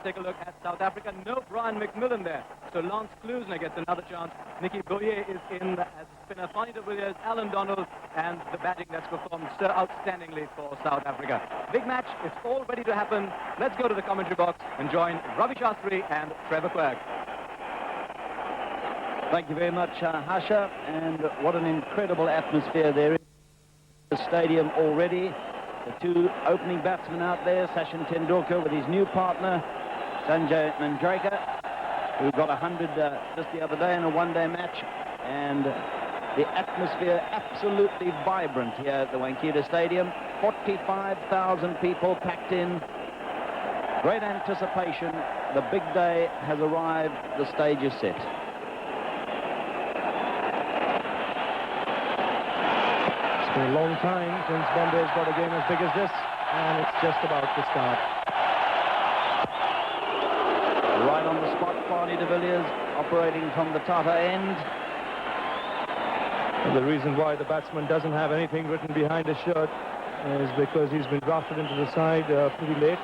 take a look at South Africa. No Brian McMillan there. So Lance Klusener gets another chance. Nicky Boyer is in as spinner. Fonny de Villiers, Alan Donald, and the batting that's performed so outstandingly for South Africa. Big match. It's all ready to happen. Let's go to the commentary box and join Ravi Shastri and Trevor Quirk. Thank you very much, Hasha. And what an incredible atmosphere there is in the stadium already. The two opening batsmen out there, Sachin Tendulkar with his new partner, Sanjay Manjrekar, who got 100 just the other day in a one-day match. And the atmosphere absolutely vibrant here at the Wankhede Stadium. 45,000 people packed in. Great anticipation. The big day has arrived. The stage is set. It's been a long time since Bombay's got a game as big as this, and it's just about to start. Right on the spot, Fonny de Villiers operating from the Tata end. And the reason why the batsman doesn't have anything written behind his shirt is because he's been drafted into the side pretty late.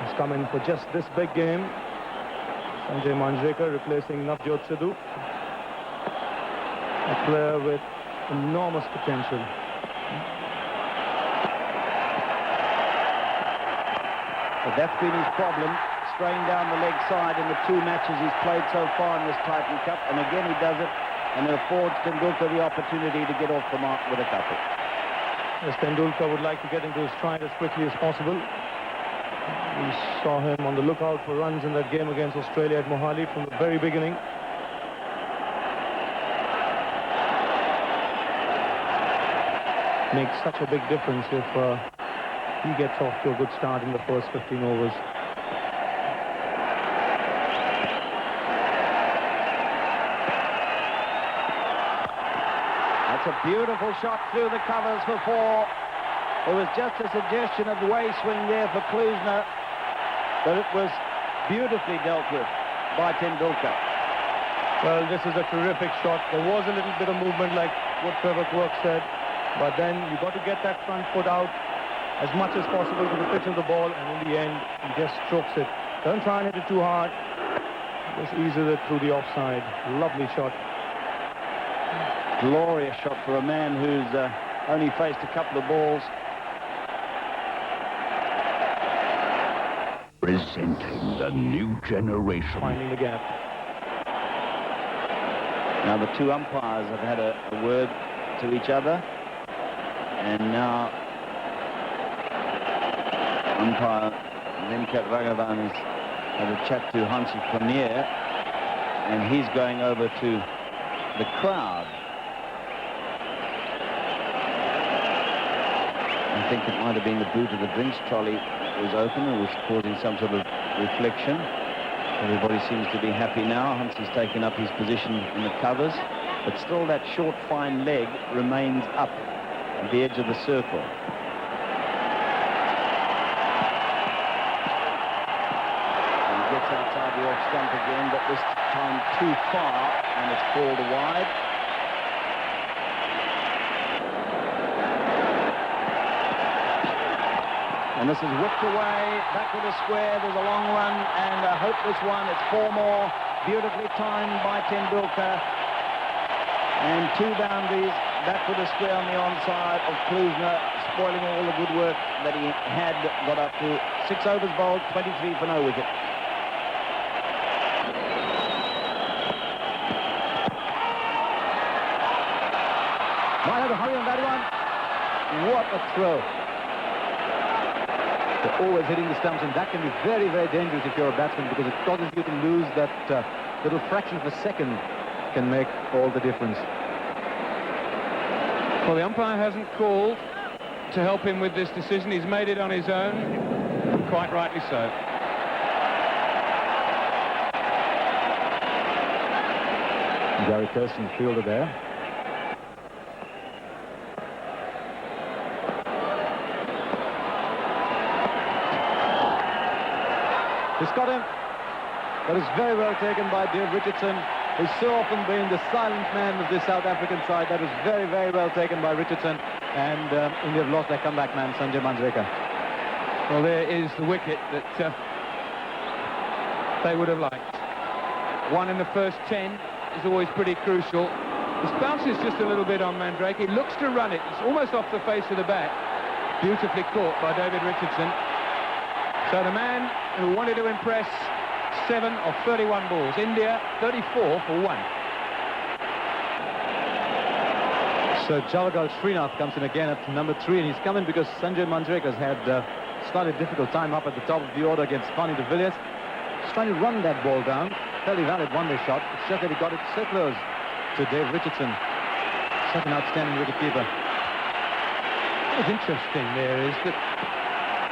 He's come in for just this big game. Sanjay Manjrekar replacing Navjot Sidhu, a player with enormous potential. But that's been his problem, straying down the leg side in the two matches he's played so far in this Titan Cup, and again he does it, and it affords Tendulkar the opportunity to get off the mark with a couple. As Tendulkar would like to get into his stride as quickly as possible. We saw him on the lookout for runs in that game against Australia at Mohali from the very beginning. Makes such a big difference if he gets off to a good start in the first 15 overs. That's a beautiful shot through the covers for four. There was just a suggestion of the way swing there for Klusener, but it was beautifully dealt with by Tendulkar. Well, this is a terrific shot. There was a little bit of movement, like what Trevor Quirk said, but then you've got to get that front foot out as much as possible to the pitch of the ball, and in the end, he just strokes it. Don't try and hit it too hard. Just eases it through the offside. Lovely shot. Glorious shot for a man who's only faced a couple of balls. Presenting the new generation. Finding the gap. Now the two umpires have had a word to each other, and now umpire Venkatesh has had a chat to Hansie Cronje, and he's going over to the crowd. I think it might have been the boot of the drinks trolley was open and was causing some sort of reflection. Everybody seems to be happy now. Hansie's taken up his position in the covers, but still that short, fine leg remains up at the edge of the circle. And he gets outside the off stump again, but this time too far, and it's called wide. And this is whipped away, back to the square. There's a long run and a hopeless one. It's four more, beautifully timed by Tendulkar. And two boundaries, back to the square on the onside of Klusener, spoiling all the good work that he had got up to. 6 overs bowled, 23 for no wicket. Might have to hurry on that one. What a throw. They're always hitting the stumps, and that can be very, very dangerous if you're a batsman, because it causes you to lose that little fraction of a second can make all the difference. Well, the umpire hasn't called to help him with this decision. He's made it on his own, and quite rightly so. Gary Kirsten, fielder there. He's got him. That is very well taken by Dave Richardson, who's so often been the silent man of this South African side. That was very, very well taken by Richardson. And India have lost their comeback man, Sanjay Manjrekar. Well, there is the wicket that they would have liked. One in the first 10 is always pretty crucial. This bounces just a little bit on Mandrake. He looks to run it. It's almost off the face of the bat. Beautifully caught by David Richardson. So the man who wanted to impress, 7 of 31 balls. India 34 for 1. So Javagal Srinath comes in again at number 3, and he's come in because Sanjay Manjrekar has had slightly difficult time up at the top of the order against Fanny de Villiers. He's trying to run that ball down. Fairly valid one-day shot. It's just that he got it so close to Dave Richardson. Such an outstanding wicketkeeper. What's interesting there is that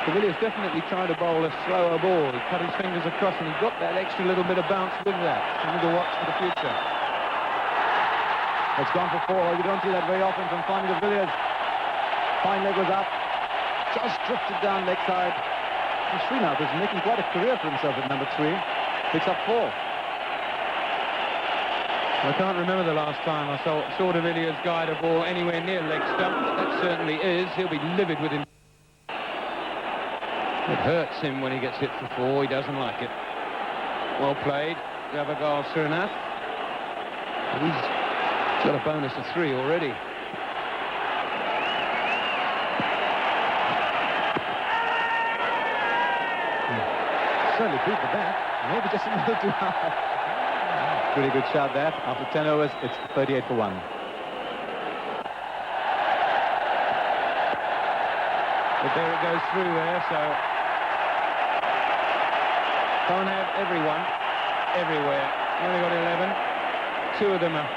de Villiers definitely tried to bowl a slower ball. He cut his fingers across and he got that extra little bit of bounce with that. Something to watch for the future. It's gone for 4. You don't see that very often from Fanny de Villiers. Fine leg was up. Just drifted down leg side. And Srinath is making quite a career for himself at number 3. Picks up 4. I can't remember the last time I saw de Villiers guide a ball anywhere near leg stump. That certainly is. He'll be livid with him. It hurts him when he gets hit for 4. He doesn't like it. Well played, Javagal Srinath. He's got a bonus of 3 already. Certainly beat the bat. Maybe just a little too high. Pretty good shot there. After 10 overs, it's 38 for 1. But there it goes through there, so can't have everyone everywhere. You only got 11. 2 of them are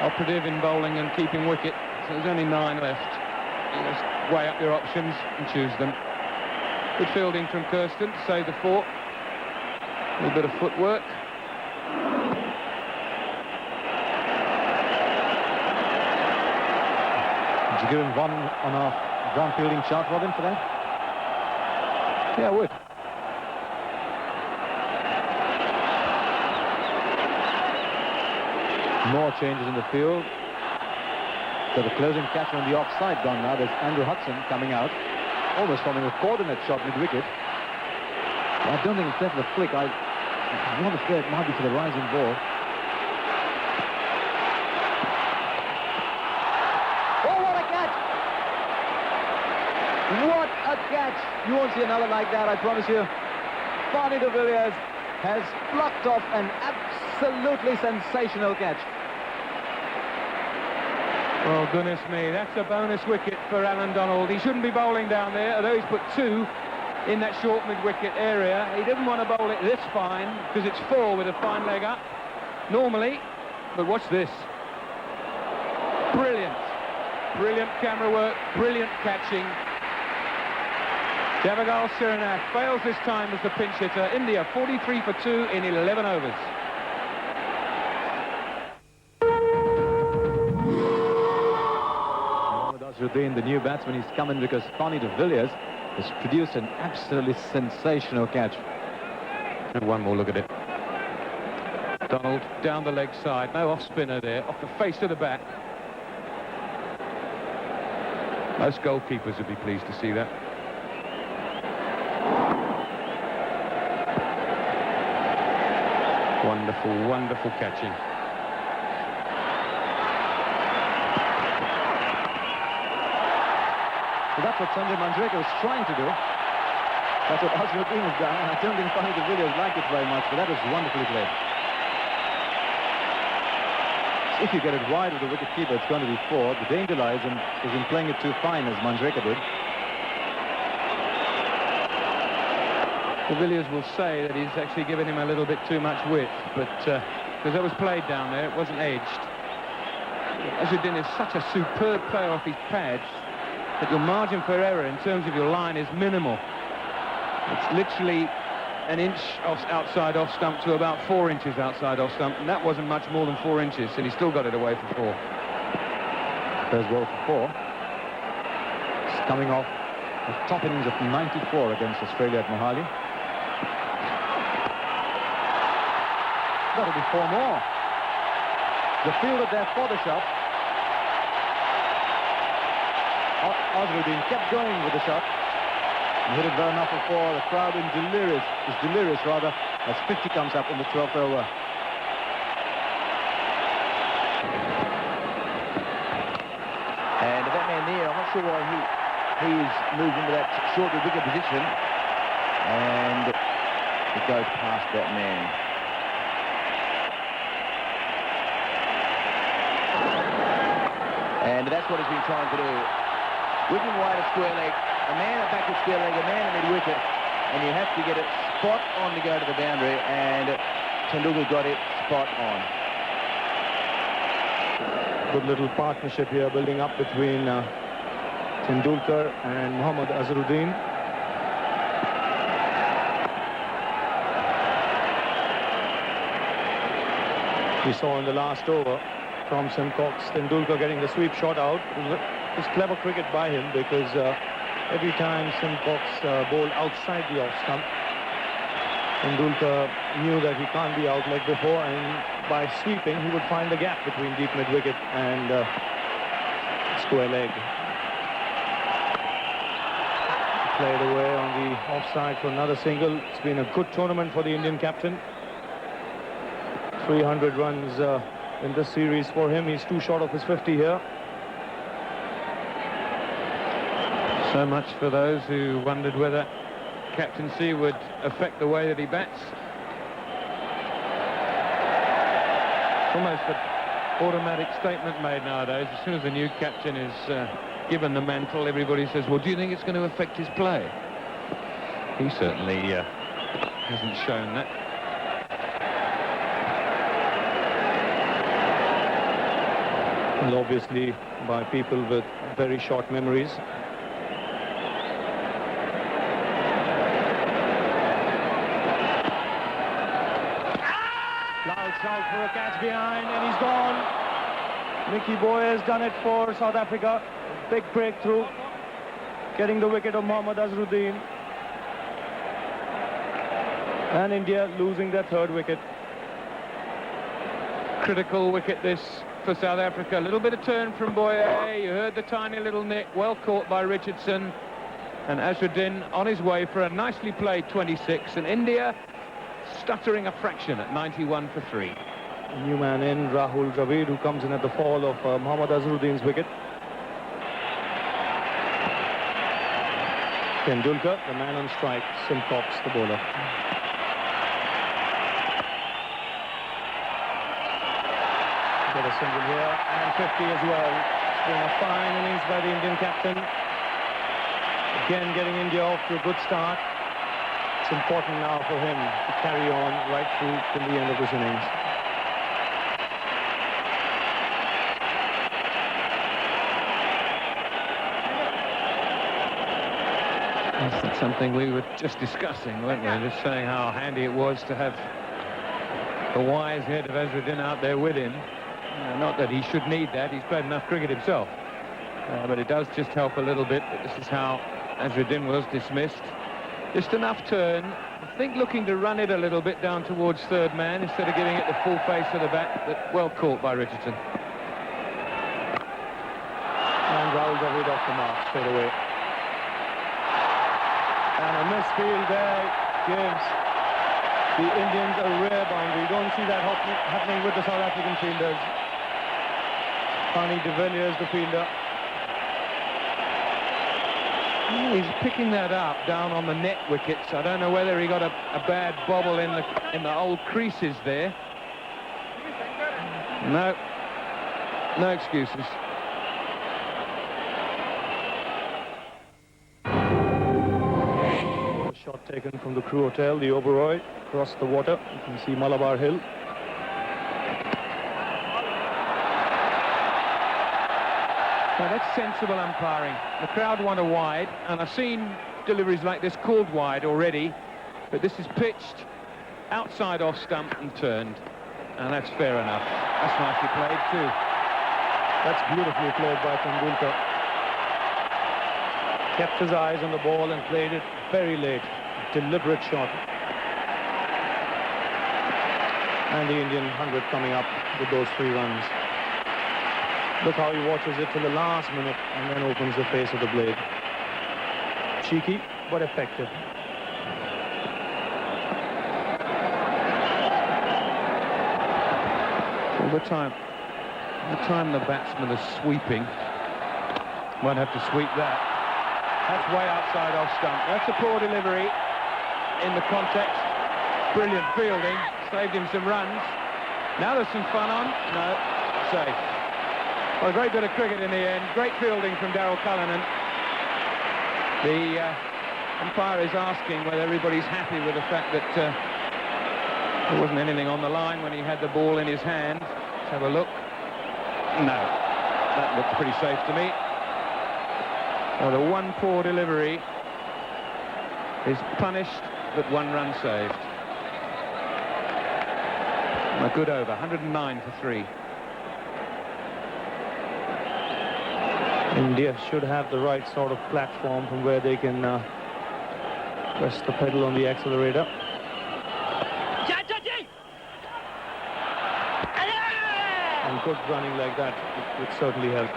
operative in bowling and keeping wicket, so there's only 9 left. You just weigh up your options and choose them. Good fielding from Kirsten to save the 4. A little bit of footwork. Would you give him 1 on a ground fielding chart, Robin, for that? Yeah, I would. More changes in the field. So the closing catcher on the offside gone now. There's Andrew Hudson coming out, almost forming a coordinate shot mid-wicket. I don't think it's there for the flick. I'm not afraid it might be for the rising ball. Oh, what a catch! What a catch! You won't see another like that, I promise you. Fanny de Villiers has plucked off an absolutely sensational catch. Oh, goodness me, that's a bonus wicket for Alan Donald. He shouldn't be bowling down there, although he's put 2 in that short mid-wicket area. He didn't want to bowl it this fine, because it's 4 with a fine leg up, normally. But watch this. Brilliant. Brilliant camera work, brilliant catching. Javagal Srinath fails this time as the pinch hitter. India 43 for 2 in 11 overs. Mohammad Azharuddin, the new batsman, he's come in because Fanny de Villiers has produced an absolutely sensational catch. And one more look at it. Donald down the leg side, no off spinner there, off the face of the bat. Most goalkeepers would be pleased to see that. Wonderful, wonderful catching. So that's what Sanjay Manjrekar was trying to do. That's what Azharuddin has done. I don't think Fanny de Villiers liked it very much, but that was wonderfully played. If you get it wide with the wicket-keeper, it's going to be 4. The danger lies in playing it too fine, as Manjrekar did. De Villiers will say that he's actually given him a little bit too much width, but because that was played down there, it wasn't edged. Azharuddin is such a superb player off his pads that your margin for error in terms of your line is minimal. It's literally an inch outside off stump to about 4 inches outside off stump, and that wasn't much more than 4 inches, and he still got it away for 4. First ball for 4. It's coming off the top innings of 94 against Australia at Mohali. That'll be 4 more. The fielder there for the shot. Azharuddin kept going with the shot. He hit it well enough for 4. The crowd is delirious as 50 comes up in the 12th over. And that man there, I'm not sure why he's moved into that shorter wicket position. And it goes past that man. And that's what he's been trying to do. Whipping wide at square leg, a man at backward square leg, a man at mid-wicket, and you have to get it spot on to go to the boundary, and Tendulkar got it spot on. Good little partnership here building up between Tendulkar and Mohammad Azharuddin. We saw in the last over from Simcox, Tendulkar getting the sweep shot out. It was clever cricket by him because every time Simcox bowled outside the off stump, Tendulkar knew that he can't be out like before, and by sweeping he would find the gap between deep mid-wicket and square leg. Played away on the offside for another single. It's been a good tournament for the Indian captain. 300 runs in this series for him. He's too short of his 50 here. So much for those who wondered whether captaincy would affect the way that he bats. Almost an automatic statement made nowadays. As soon as a new captain is given the mantle, everybody says, well, do you think it's going to affect his play? He certainly hasn't shown that. And obviously by people with very short memories. Loud shout for a catch behind, and he's gone. Mickey Boy has done it for South Africa. Big breakthrough, getting the wicket of Mohammad Azharuddin. And India losing their 3rd wicket. Critical wicket this for South Africa. A little bit of turn from Boye. You heard the tiny little nick, well caught by Richardson. And Azharuddin on his way for a nicely played 26. And India stuttering a fraction at 91 for 3. A new man in, Rahul Dravid, who comes in at the fall of Mohammad Azharuddin's wicket. Tendulkar, the man on strike. Simcox, the bowler. Get a single here, and 50 as well. It's been a fine innings by the Indian captain. Again, getting India off to a good start. It's important now for him to carry on right through till the end of this innings. That's something we were just discussing, weren't we? Just saying how handy it was to have the wise head of Azharuddin out there with him. Not that he should need that, he's played enough cricket himself. But it does just help a little bit that this is how Azharuddin was dismissed. Just enough turn, I think looking to run it a little bit down towards 3rd man instead of giving it the full face of the bat, but well caught by Richardson. And Rahul Dravid off the mark straight away. And a misfield there gives the Indians a rare boundary. You don't see that happening with the South African fielders. Connie de Villiers, the fielder. He's picking that up down on the net wickets. I don't know whether he got a bad bobble in the old creases there. No excuses. Shot taken from the Crew Hotel, the Oberoi, across the water. You can see Malabar Hill. Now that's sensible umpiring. The crowd want a wide, and I've seen deliveries like this called wide already, but this is pitched outside off stump and turned, and that's fair enough. That's nicely played too. That's beautifully played by Tendulkar. Kept his eyes on the ball and played it very late. Deliberate shot. And the Indian 100 coming up with those 3 runs. Look how he watches it till the last minute and then opens the face of the blade. Cheeky. but effective. All the time the batsman is sweeping, won't have to sweep that. That's way outside off stump. That's a poor delivery in the context. Brilliant fielding, saved him some runs. Now there's some fun on. No, safe. Well, a great bit of cricket in the end. Great fielding from Daryll Cullinan. The umpire is asking whether everybody's happy with the fact that there wasn't anything on the line when he had the ball in his hand. Let's have a look. No, that looks pretty safe to me. Well, the one poor delivery is punished, but 1 run saved. A good over, 109 for 3. India should have the right sort of platform from where they can press the pedal on the accelerator. And good running like that would certainly help.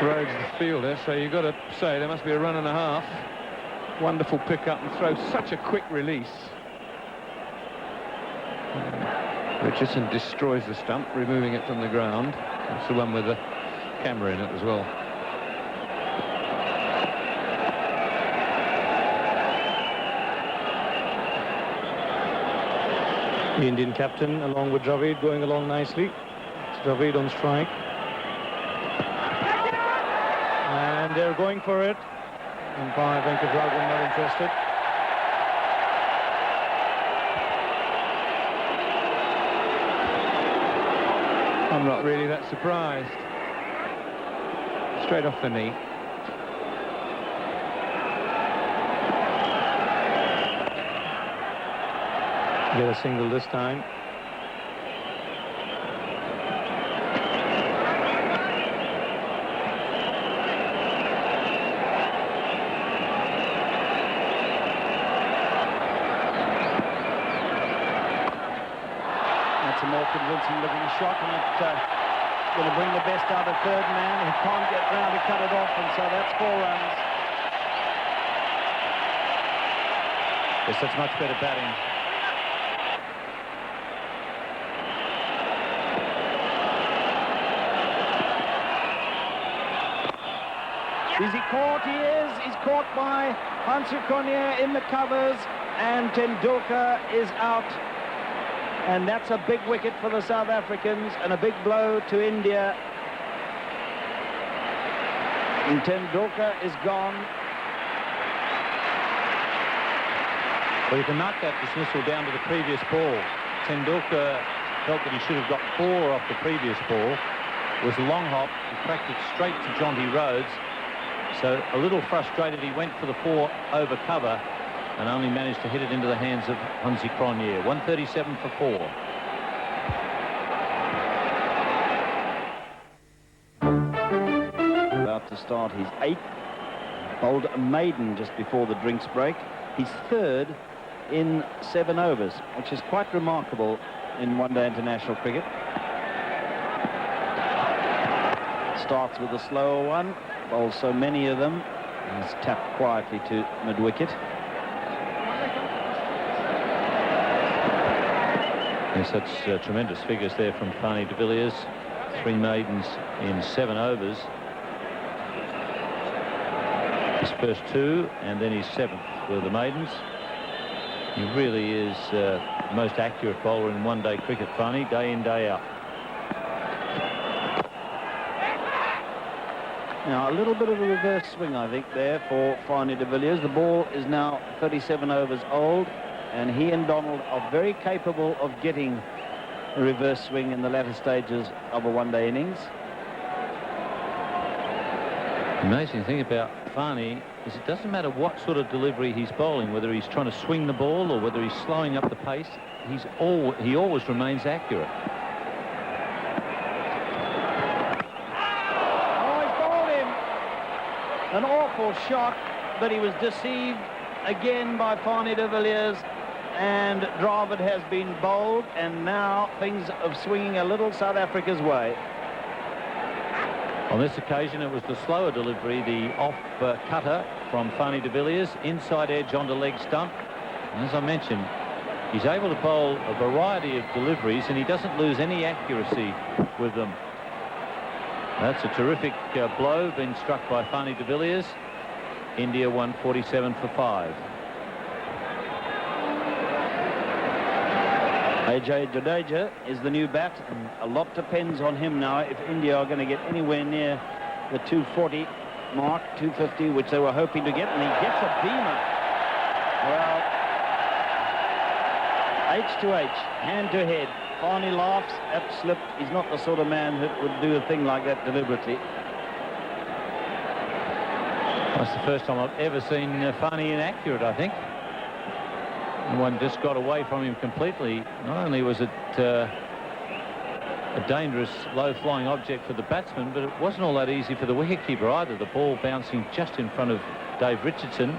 Rhodes the fielder, so you've got to say there must be a run and a half. Wonderful pick up and throw, such a quick release. Richardson destroys the stump, removing it from the ground. That's the one with the camera in it as well. The Indian captain, along with Dravid, going along nicely. It's Dravid on strike. And they're going for it. Umpire Venkatesh Prasad not interested. I'm not really that surprised. Straight off the knee. Get a single this time. That's a more convincing looking shot, and it's going to bring the best out of third man. He can't get round to cut it off, and so that's 4 runs. There's such much better batting. Is he caught? He is. He's caught by Hansie Cronje in the covers, and Tendulkar is out. And that's a big wicket for the South Africans and a big blow to India. And Tendulkar is gone. Well, you can mark that dismissal down to the previous ball. Tendulkar felt that he should have got 4 off the previous ball. It was a long hop. He cracked it straight to Jonty Rhodes. So a little frustrated, he went for the 4 over cover and only managed to hit it into the hands of Hansie Cronje. 137 for 4. About to start his 8th. Bowled a maiden just before the drinks break. He's 3rd in 7 overs, which is quite remarkable in one-day international cricket. Starts with a slower one. Bowls so many of them. He's tapped quietly to mid-wicket. Yes, that's tremendous figures there from Fani de Villiers. 3 maidens in 7 overs. His first 2 and then his 7th were the maidens. He really is the most accurate bowler in one-day cricket, Fani, day in, day out. Now, a little bit of a reverse swing, I think, there for Fani de Villiers. The ball is now 37 overs old, and he and Donald are very capable of getting a reverse swing in the latter stages of a one-day innings. The amazing thing about Fani is it doesn't matter what sort of delivery he's bowling, whether he's trying to swing the ball or whether he's slowing up the pace, he always remains accurate. An awful shot, but he was deceived again by Fani de Villiers, and Dravid has been bowled, and now things are swinging a little South Africa's way. On this occasion, it was the slower delivery, the off cutter from Fani de Villiers, inside edge onto leg stump. And as I mentioned, he's able to bowl a variety of deliveries, and he doesn't lose any accuracy with them. That's a terrific blow being struck by Fani de Villiers. India won 47 for 5. Ajay Jadeja is the new bat, and a lot depends on him now if India are going to get anywhere near the 240 mark, 250, which they were hoping to get, and he gets a beamer. Well, H to H, hand to head. Fani laughs at slip. He's not the sort of man that would do a thing like that deliberately. That's the first time I've ever seen Fani inaccurate, I think. One just got away from him completely. Not only was it a dangerous low-flying object for the batsman, but it wasn't all that easy for the wicketkeeper either. The ball bouncing just in front of Dave Richardson.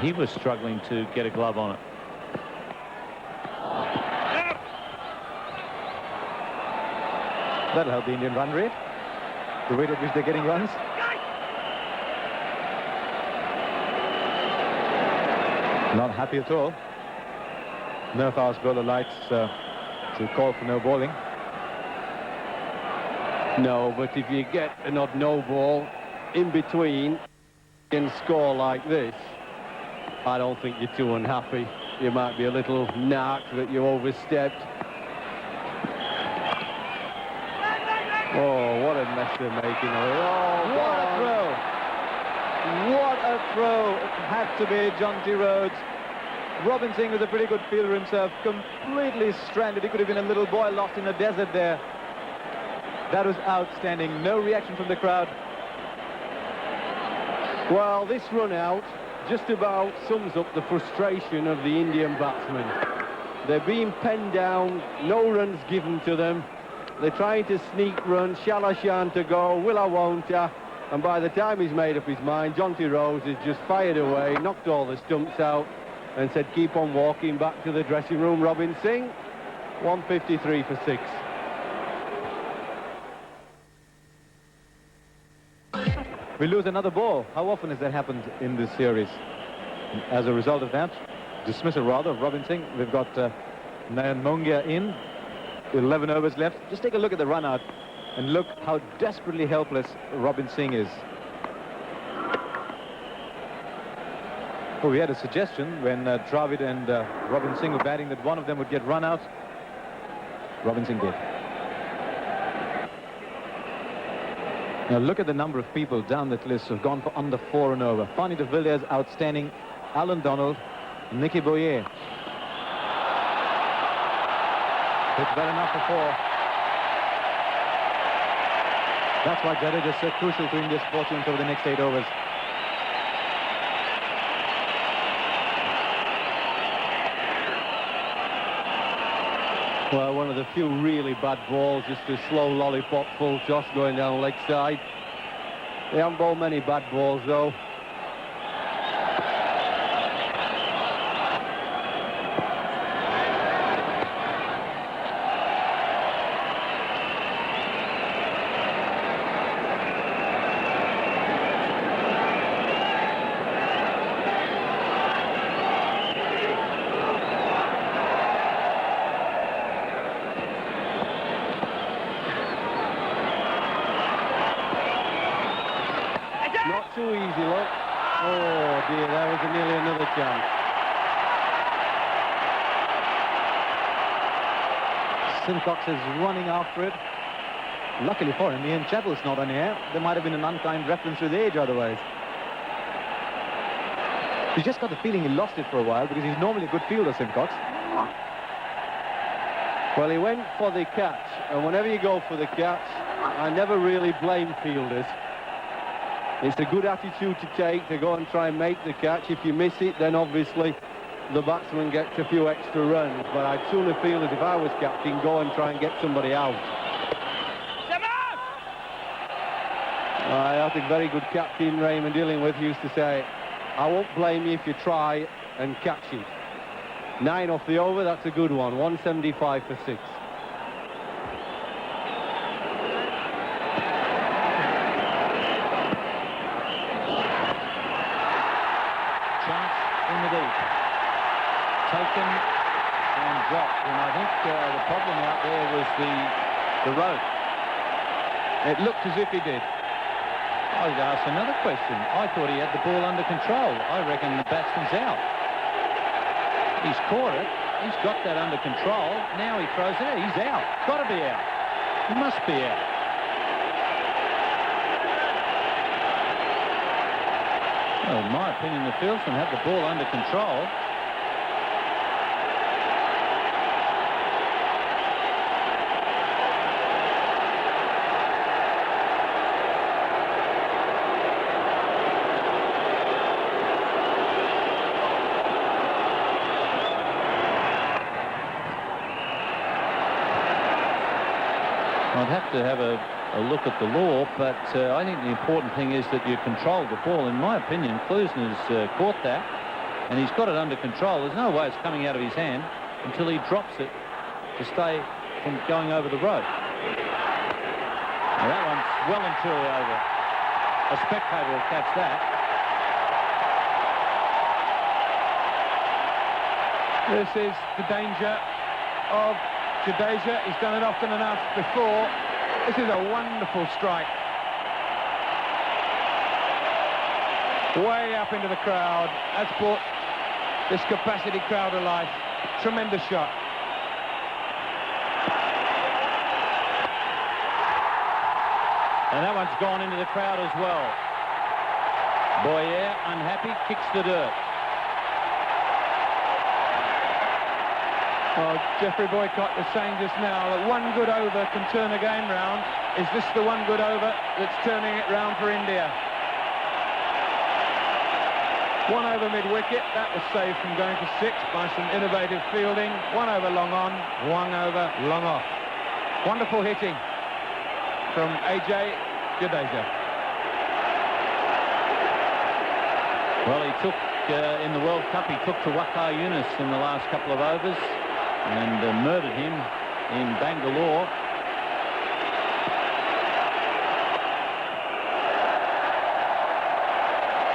He was struggling to get a glove on it. That'll help the Indian run rate, the rate at which they're getting runs. Not happy at all. No fast bowler likes to call for no bowling. No, but if you get an odd no ball in between and score like this, I don't think you're too unhappy. You might be a little narked that you overstepped. Oh, what a mess they're making of it. Oh, What a throw! What a throw! It had to be Jonty Rhodes. Robin Singh was a pretty good fielder himself, completely stranded. He could have been a little boy lost in the desert there. That was outstanding. No reaction from the crowd. Well, this run out just about sums up the frustration of the Indian batsmen. They're being penned down, no runs given to them. They're trying to sneak run, shall I, shan't I go, will I, won't I? And by the time he's made up his mind, Jonty Rhodes has just fired away, knocked all the stumps out, and said, keep on walking back to the dressing room, Robin Singh. 153 for 6. We lose another ball. How often has that happened in this series? As a result of that, dismissal rather of Robin Singh, we've got Nayan Mongia in. 11 overs left. Just take a look at the run out and look how desperately helpless Robin Singh is. Well, we had a suggestion when Dravid and Robin Singh were batting that one of them would get run out. Robin Singh did. Now look at the number of people down that list who've gone for under 4 and over. Fani de Villiers, outstanding. Alan Donald, Nicky Boyer. It's well enough for 4. That's why Jadeja is so crucial to India's fortunes over the next 8 overs. Well, one of the few really bad balls, just a slow lollipop full toss going down leg side. They haven't bowled many bad balls, though. Not too easy, look. Oh, dear, that was nearly another chance. Simcox is running after it. Luckily for him, Ian Chappell's not on air. There might have been an unkind reference with age otherwise. He's just got the feeling he lost it for a while because he's normally a good fielder, Simcox. Well, he went for the catch, and whenever you go for the catch, I never really blame fielders. It's a good attitude to take, to go and try and make the catch. If you miss it, then obviously the batsman gets a few extra runs. But I'd sooner feel as if I was captain, go and try and get somebody out. I think very good captain Raymond Illingworth used to say, I won't blame you if you try and catch it. 9 off the over, that's a good one. 175 for 6. taken and dropped, and I think the problem out there was the rope. It looked as if he did. I would ask another question. I thought he had the ball under control. I reckon the batsman's out. He's caught it. He's got that under control. Now he throws it out. He's out. Got to be out. He must be out. Well, in my opinion, the fieldsman had the ball under control. I'd have to have a look at the law, but I think the important thing is that you control the ball. In my opinion, Klusener's caught that, and he's got it under control. There's no way it's coming out of his hand until he drops it to stay from going over the rope. Now that one's well and truly over. A spectator will catch that. This is the danger of Jadeja. He's done it often enough before. This is a wonderful strike. Way up into the crowd. That's brought this capacity crowd to life. Tremendous shot. And that one's gone into the crowd as well. Boyer, unhappy, kicks the dirt. Well, Jeffrey Boycott was saying just now that one good over can turn a game round. Is this the one good over that's turning it round for India? One over mid-wicket. That was saved from going to 6 by some innovative fielding. One over long on, one over long off. Wonderful hitting from Ajay Jadeja. Well, he took, in the World Cup, he took to Waqar Younis in the last couple of overs and murdered him in Bangalore.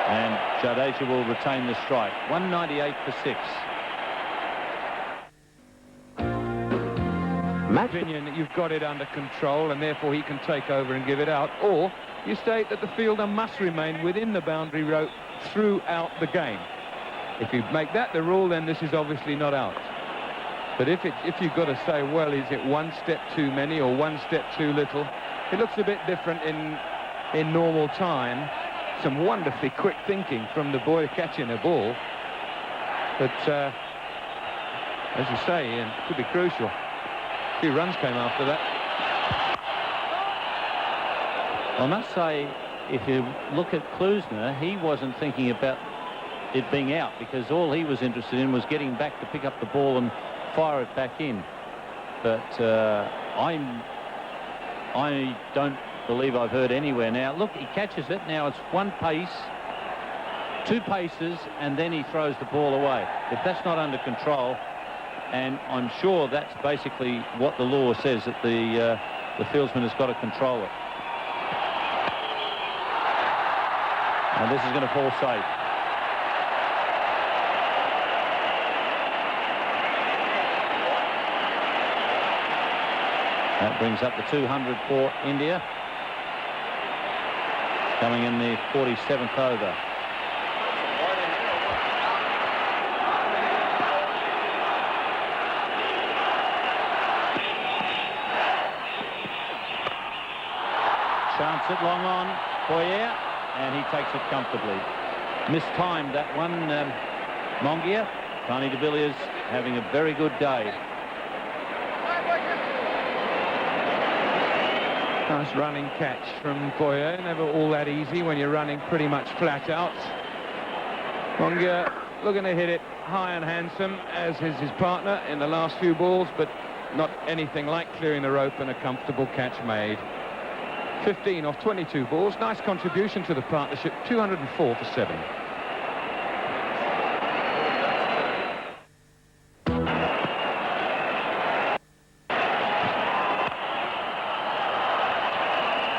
And Jadeja will retain the strike. 198 for 6. My opinion that you've got it under control and therefore he can take over and give it out, or you state that the fielder must remain within the boundary rope throughout the game. If you make that the rule, then this is obviously not out. But if you've got to say, well, is it one step too many or one step too little? It looks a bit different in normal time. Some wonderfully quick thinking from the boy catching the ball. But as you say, Ian, it could be crucial. A few runs came after that. I must say, if you look at Klusener, he wasn't thinking about it being out, because all he was interested in was getting back to pick up the ball and fire it back in. But I don't believe I've heard anywhere now. Look, he catches it. Now it's one pace, 2 paces, and then he throws the ball away. If that's not under control, and I'm sure that's basically what the law says, that the fieldsman has got to control it. And this is going to fall safe. That brings up the 200 for India. Coming in the 47th over. Chance it long on, Boyer, and he takes it comfortably. Mistimed that one, Mongia. Tony de Villiers having a very good day. Nice running catch from Boyer. Never all that easy when you're running pretty much flat out. Mongia looking to hit it high and handsome, as is his partner in the last few balls, but not anything like clearing the rope, and a comfortable catch made. 15 off 22 balls. Nice contribution to the partnership. 204 for 7.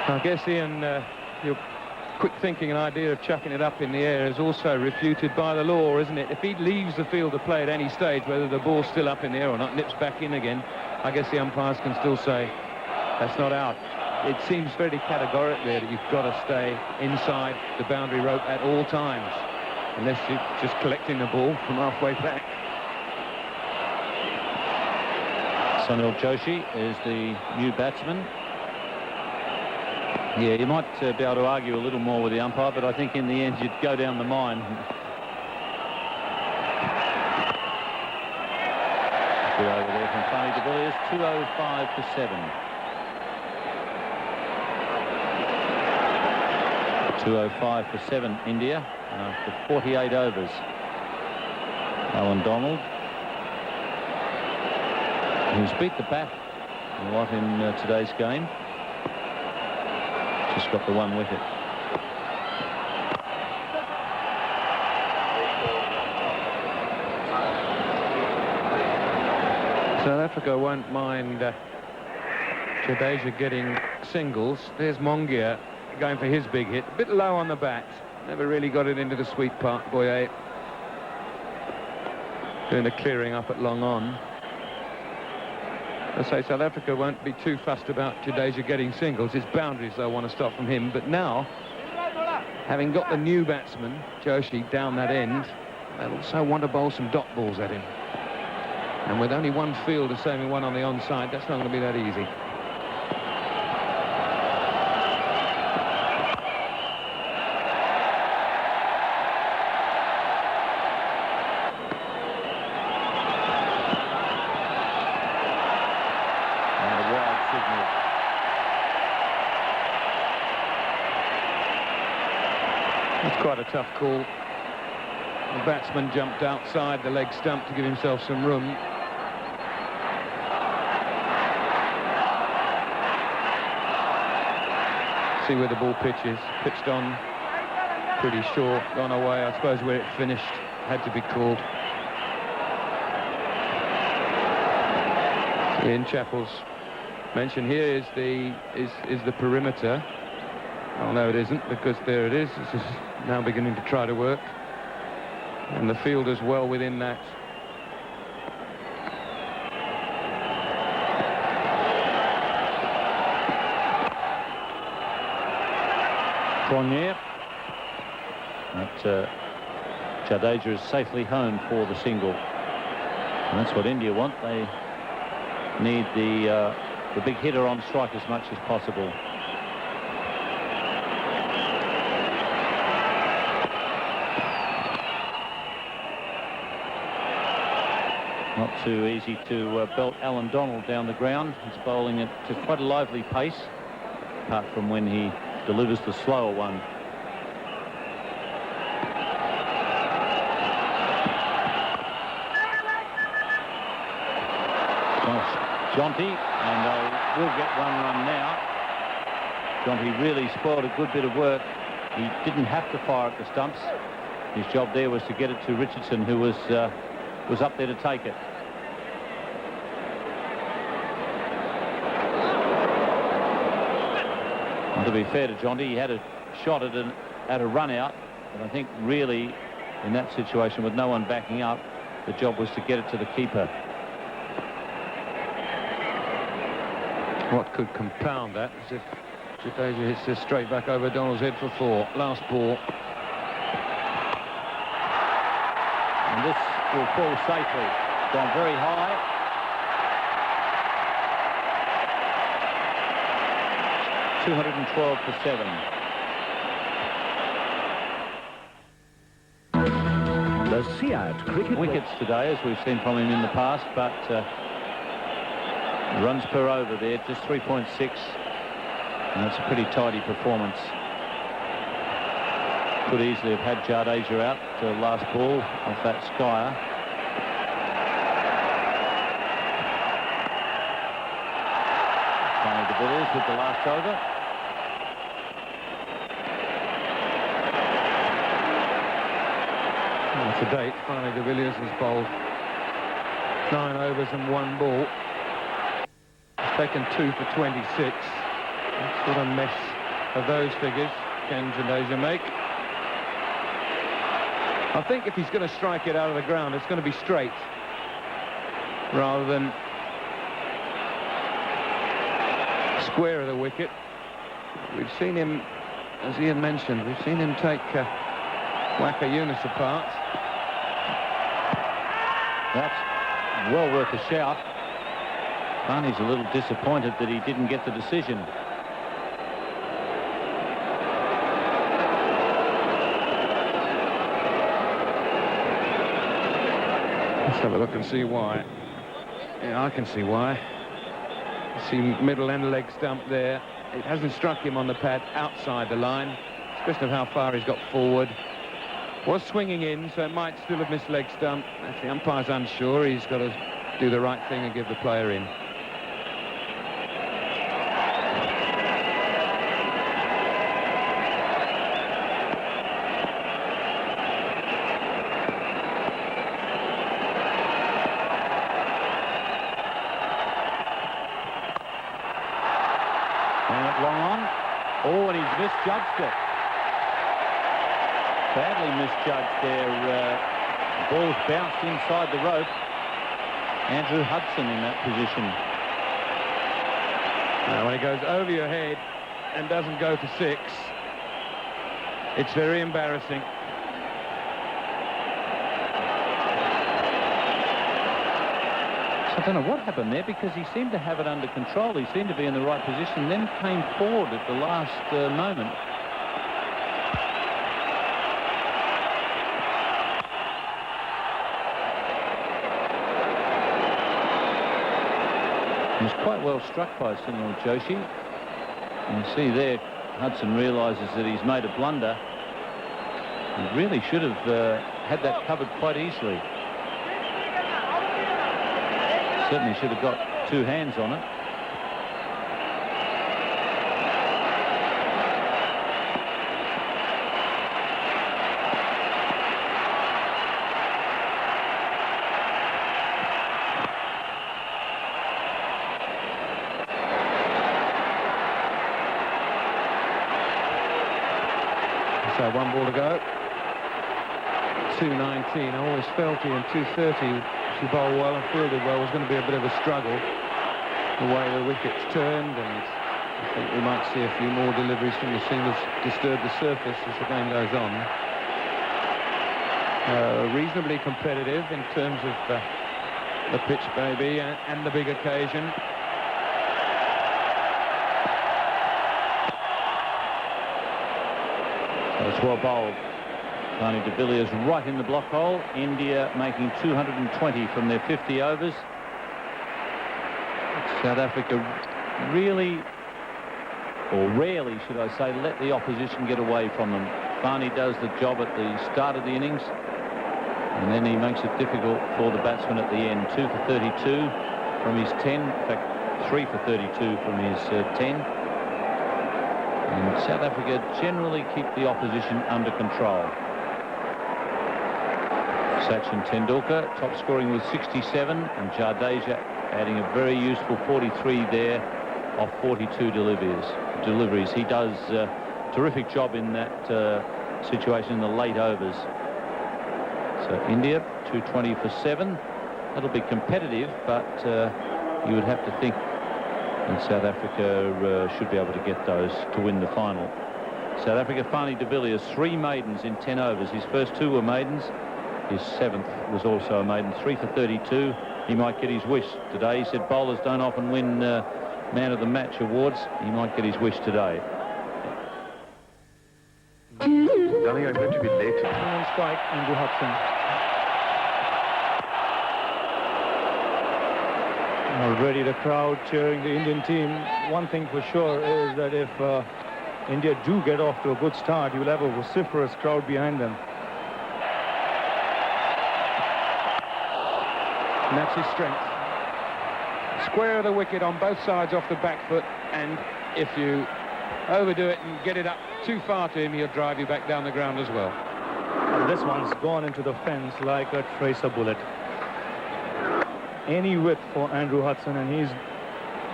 I guess, Ian, you're quick thinking and idea of chucking it up in the air is also refuted by the law, isn't it? If he leaves the field to play at any stage, whether the ball's still up in the air or not, nips back in again, I guess the umpires can still say that's not out. It seems very categoric there that you've got to stay inside the boundary rope at all times, unless you're just collecting the ball from halfway back. Sunil Joshi is the new batsman. Yeah, you might be able to argue a little more with the umpire, but I think in the end you'd go down the mine. Good over there from Barney de Villiers, 205 for 7. 205 for 7, India, after 48 overs. Alan Donald, who's beat the bat a lot in today's game. Just got the one wicket. South Africa won't mind Jadeja getting singles. There's Mongia going for his big hit. A bit low on the bat. Never really got it into the sweet part, Boye. Doing the clearing up at long on. I say South Africa won't be too fussed about Jadeja getting singles. It's boundaries they'll want to stop from him. But now, having got the new batsman, Joshi, down that end, they'll also want to bowl some dot balls at him. And with only one fielder saving one on the onside, that's not going to be that easy. Quite a tough call. The batsman jumped outside the leg stump to give himself some room. See where the ball pitches. Pitched on pretty short, gone away. I suppose where it finished had to be called. Ian Chappell's mention here is the perimeter. Oh no, it isn't, because there it is. This is now beginning to try to work, and the fielder's well within that. Cronje. But Jadeja is safely home for the single, and that's what India want. They need the big hitter on strike as much as possible. Not too easy to belt Alan Donald down the ground. He's bowling at quite a lively pace, apart from when he delivers the slower one. Jonty, and they will get one run now. Jonty really spoiled a good bit of work. He didn't have to fire at the stumps. His job there was to get it to Richardson, who was up there to take it. And to be fair to Jonty, he had a shot at a run out, but I think really in that situation with no one backing up, the job was to get it to the keeper. What could compound that is if Jadeja hits this straight back over Donald's head for 4. Last ball. And this will fall safely. Gone very high. .212 for 7. The Siat cricket Wickets today, as we've seen from him in the past, but runs per over there, just 3.6. And that's a pretty tidy performance. Could easily have had Jadeja out to the last ball off that Skyer. Barney de Villiers with the last over. Well, to date, Barney de Villiers has bowled 9 overs and 1 ball. He's taken 2 for 26. That's what a mess of those figures. can Jadeja make? I think if he's going to strike it out of the ground, it's going to be straight rather than square of the wicket. We've seen him, as Ian mentioned, we've seen him take Waka Yunus apart. That's well worth a shout. Barney's a little disappointed that he didn't get the decision. Let's have a look and see why. Yeah, I can see why. You see middle and leg stump there. It hasn't struck him on the pad outside the line. It's a question of how far he's got forward. Was swinging in, so it might still have missed leg stump. If the umpire's unsure, he's got to do the right thing and give the player in. Oh, and he's misjudged it. Badly misjudged there. Ball's bounced inside the rope. Andrew Hudson in that position. Now, when it goes over your head and doesn't go to 6, it's very embarrassing. I don't know what happened there, because he seemed to have it under control. He seemed to be in the right position, then came forward at the last moment. He was quite well struck by Sunil Joshi. And you see there, Hudson realises that he's made a blunder. He really should have had that covered quite easily. Certainly should have got 2 hands on it. So 1 ball to go. 2:19. I always felt he in 2:30. She bowled well and fielded well. Was going to be a bit of a struggle the way the wickets turned, and I think we might see a few more deliveries from the seamers disturb the surface as the game goes on. Reasonably competitive in terms of the pitch maybe and the big occasion. That's well bowled. Barney de Villiers right in the block hole. India making 220 from their 50 overs. South Africa really, or rarely should I say, let the opposition get away from them. Barney does the job at the start of the innings, and then he makes it difficult for the batsman at the end. 2 for 32 from his 10. In fact, 3 for 32 from his 10. And South Africa generally keep the opposition under control. Sachin Tendulkar top scoring with 67, and Jadeja adding a very useful 43 there off 42 deliveries. He does a terrific job in that situation in the late overs. So India 220 for 7. That'll be competitive, but you would have to think that South Africa should be able to get those to win the final. South Africa, Barney de Villiers, 3 maidens in 10 overs. His first 2 were maidens. His 7th was also a maiden. 3 for 32. He might get his wish today. He said bowlers don't often win Man of the Match awards. He might get his wish today. Darling, I'm going to be late. On strike, Andrew Hudson. Already the crowd cheering the Indian team. One thing for sure is that if India do get off to a good start, you'll have a vociferous crowd behind them. And that's his strength. Square of the wicket on both sides off the back foot, and if you overdo it and get it up too far to him, he'll drive you back down the ground as well. And this one's gone into the fence like a tracer bullet. Any width for Andrew Hudson, and he's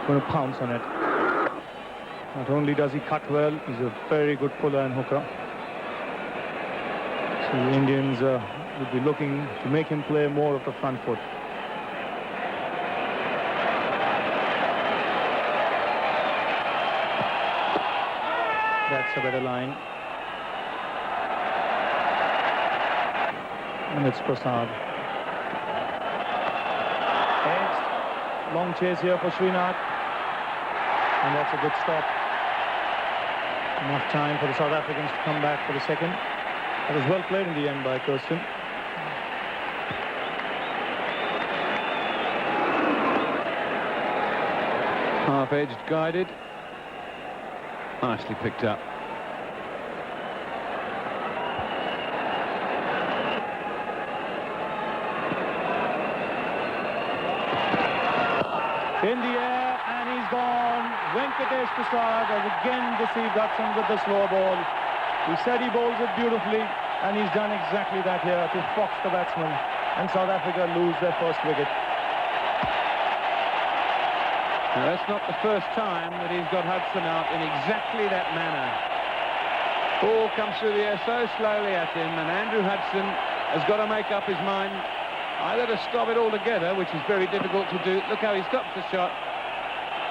going to pounce on it. Not only does he cut well, he's a very good puller and hooker. So the Indians would be looking to make him play more of the front foot. That's a better line. And it's Prasad. Edged. Long chase here for Srinath. And that's a good stop. Enough time for the South Africans to come back for the second. That was well played in the end by Kirsten. Half-edged, guided. Nicely picked up. In the air, and he's gone. Venkatesh Prasad has again deceived Hudson with the slow ball. He said he bowls it beautifully, and he's done exactly that here to fox the batsman. And South Africa lose their first wicket. Now, that's not the first time that he's got Hudson out in exactly that manner. Ball comes through the air so slowly at him, and Andrew Hudson has got to make up his mind either to stop it altogether, which is very difficult to do. Look how he stops the shot.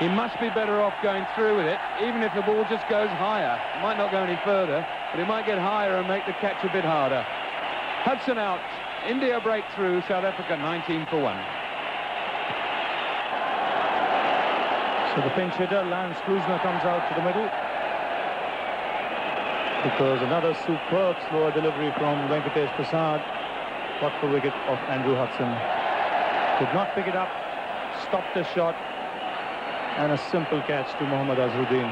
He must be better off going through with it, even if the ball just goes higher. It might not go any further, but it might get higher and make the catch a bit harder. Hudson out. India break through. South Africa 19 for 1. So the pinch hitter, Klusener, comes out to the middle. Because another superb slower delivery from Venkatesh Prasad got the wicket of Andrew Hudson. Could not pick it up, stopped the shot, and a simple catch to Mohammad Azharuddin.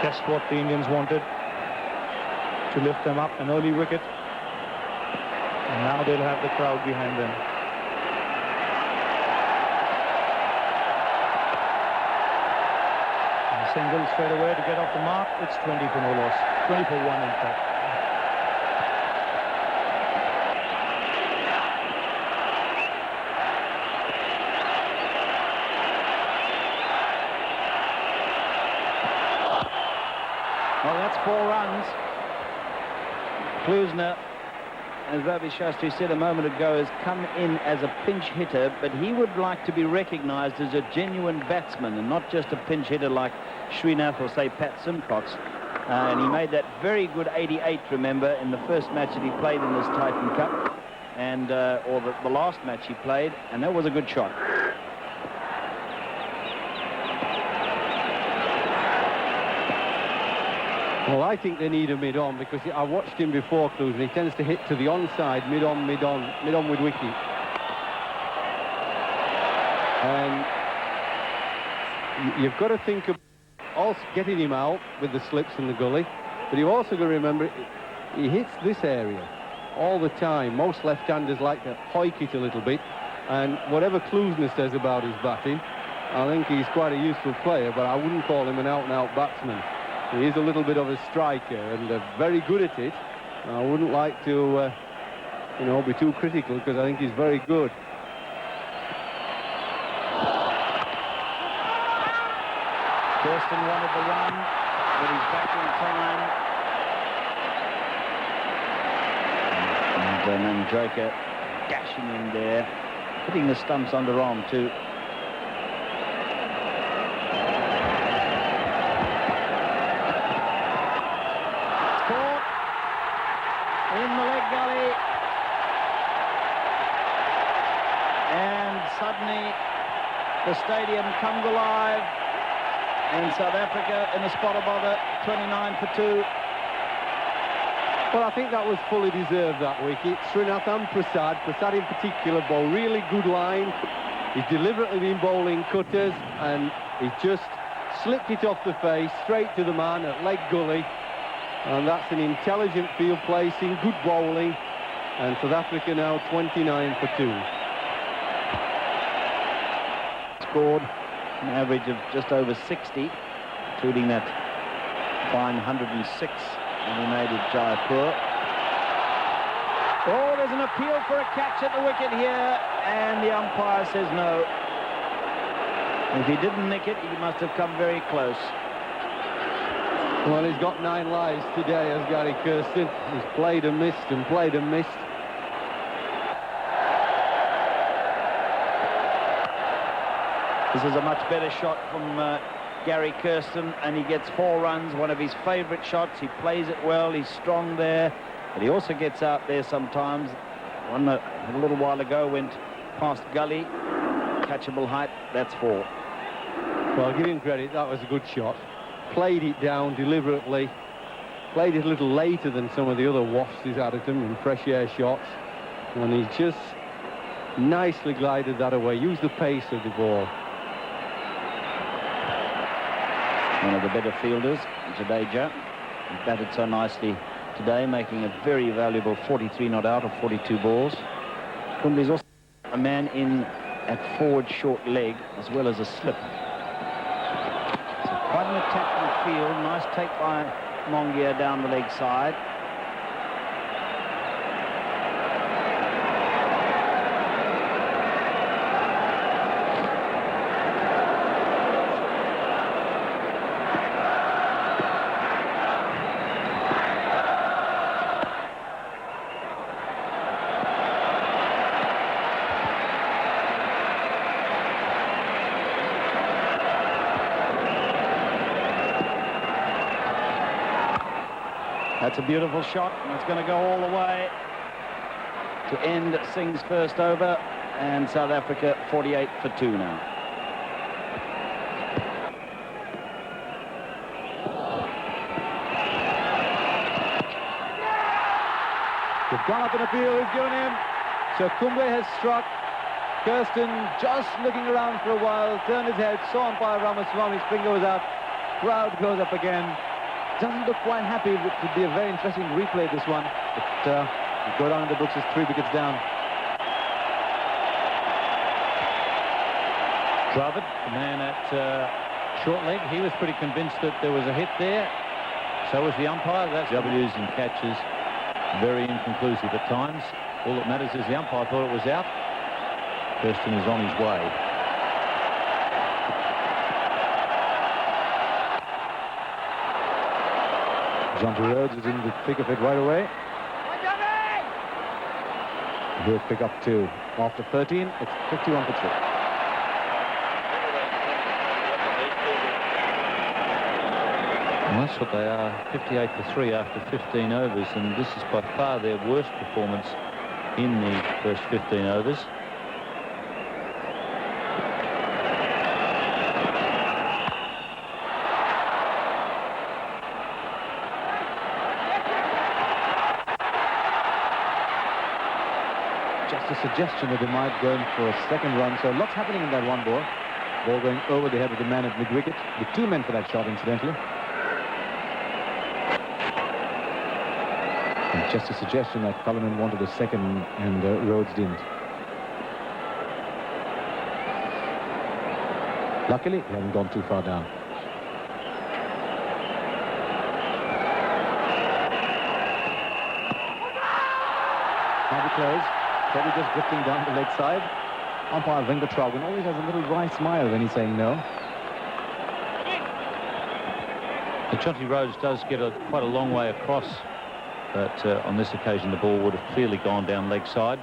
Just what the Indians wanted, to lift them up, an early wicket. And now they'll have the crowd behind them. And a single straight away to get off the mark. It's 20 for no loss. 20 for 1 in fact. Well, that's 4 runs. Klusener, as Ravi Shastri said a moment ago, has come in as a pinch hitter, but he would like to be recognised as a genuine batsman and not just a pinch hitter like Srinath or, say, Pat Simcox. And he made that very good 88, remember, in the first match that he played in this Titan Cup, and or the last match he played, and that was a good shot. Well, I think they need a mid-on, because I watched him before, Klusener. He tends to hit to the onside, mid-on with wicket. And you've got to think of also getting him out with the slips in the gully, but you've also got to remember he hits this area all the time. Most left-handers like to hoik it a little bit, and whatever Klusener says about his batting, I think he's quite a useful player, but I wouldn't call him an out-and-out batsman. He is a little bit of a striker and very good at it. I wouldn't like to, you know, be too critical, because I think he's very good. Kirsten wanted the run, but he's back in time. And Manjrekar dashing in there, hitting the stumps underarm too. Suddenly the stadium comes alive, and South Africa in the spot above it, 29 for 2. Well, I think that was fully deserved, that wicket. Srinath and Prasad in particular, bowl really good line. He's deliberately been bowling cutters, and he just slipped it off the face straight to the man at leg gully, and that's an intelligent field placing, good bowling, and South Africa now 29 for 2. Scored an average of just over 60, including that fine 106 when he made it Jaipur. Oh, there's There's an appeal for a catch at the wicket here, and the umpire says no. If he didn't nick it, he must have come very close. Well, he's got 9 lives today, has Gary Kirsten. He's played and missed and played and missed. This is a much better shot from Gary Kirsten, and he gets 4 runs, one of his favourite shots. He plays it well, he's strong there, but he also gets out there sometimes. One a little while ago went past gully, catchable height, that's 4. Well, I'll give him credit, that was a good shot. Played it down deliberately, played it a little later than some of the other wafts he's had at him in fresh air shots, and he just nicely glided that away, used the pace of the ball. One of the better fielders, Jadeja, he batted so nicely today, making a very valuable 43 not out of 42 balls. Kumble is also a man in at forward short leg as well as a slip. So quite an attacking field. Nice take by Mongia down the leg side. That's a beautiful shot, and it's going to go all the way to end Singh's first over, and South Africa 48 for 2 now. They've gone up an appeal, who's given him. So Kumble has struck. Kirsten just looking around for a while, turned his head, saw umpire Ramaswamy's finger was out. Crowd goes up again. Doesn't look quite happy. It would be a very interesting replay, this one. But we go down in the books as 3 wickets down. Dravid, the man at short leg, he was pretty convinced that there was a hit there. So was the umpire. That's W's and catches. Very inconclusive at times. All that matters is the umpire thought it was out. Kirsten is on his way. Jonty Rhodes is in the thick of it right away. He'll pick up 2. After 13, it's 51 for 3. Well, that's what they are, 58 for 3 after 15 overs, and this is by far their worst performance in the first 15 overs. A suggestion that they might go in for a second run, so lots happening in that one ball. Ball going over the head of the man at mid-wicket. The 2 men for that shot, incidentally. And just a suggestion that Cullinan wanted a second and Rhodes didn't. Luckily, he hadn't gone too far down. Now we close. Probably just drifting down the leg side. Umpire Venkatesh Prasad always has a little wry smile when he's saying no. Jonty Rhodes does get quite a long way across, but on this occasion the ball would have clearly gone down leg side.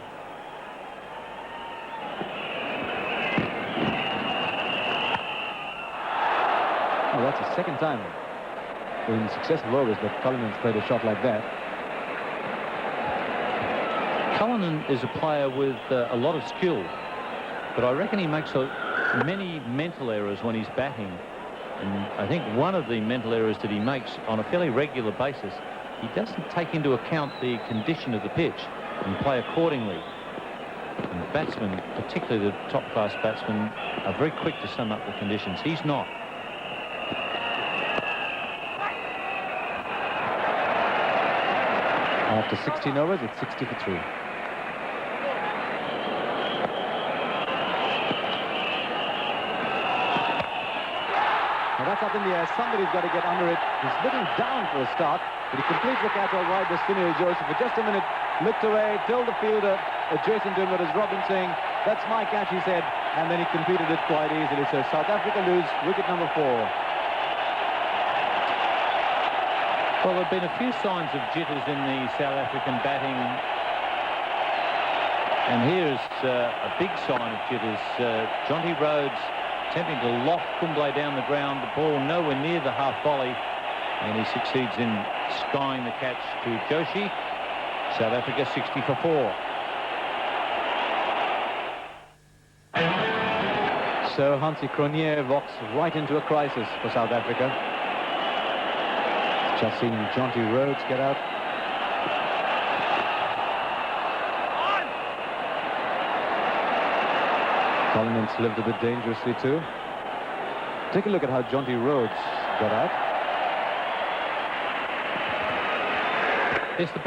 Oh, that's the second time in successive overs that Cullinan's played a shot like that. Cullinan is a player with a lot of skill, but I reckon he makes many mental errors when he's batting. And I think one of the mental errors that he makes on a fairly regular basis, he doesn't take into account the condition of the pitch and play accordingly. And batsmen, particularly the top-class batsmen, are very quick to sum up the conditions. He's not. After 16 overs, it's 60 for 3. Now that's up in the air. Somebody's got to get under it. He's looking down for a start, but he completes the catch all right to Sunil Joshi. For just a minute, looked away, told the fielder adjacent to him, that is Robin, saying, "That's my catch," he said, and then he completed it quite easily. So South Africa lose wicket number 4. Well, there have been a few signs of jitters in the South African batting. And here's a big sign of jitters. Jonty Rhodes attempting to loft Kumble down the ground. The ball nowhere near the half volley. And he succeeds in skying the catch to Joshi. South Africa 60 for 4. So Hansie Cronje walks right into a crisis for South Africa. Just seen Jonty Rhodes get out. Cullinan slipped a bit dangerously too. Take a look at how Jonty Rhodes got out. Yes, the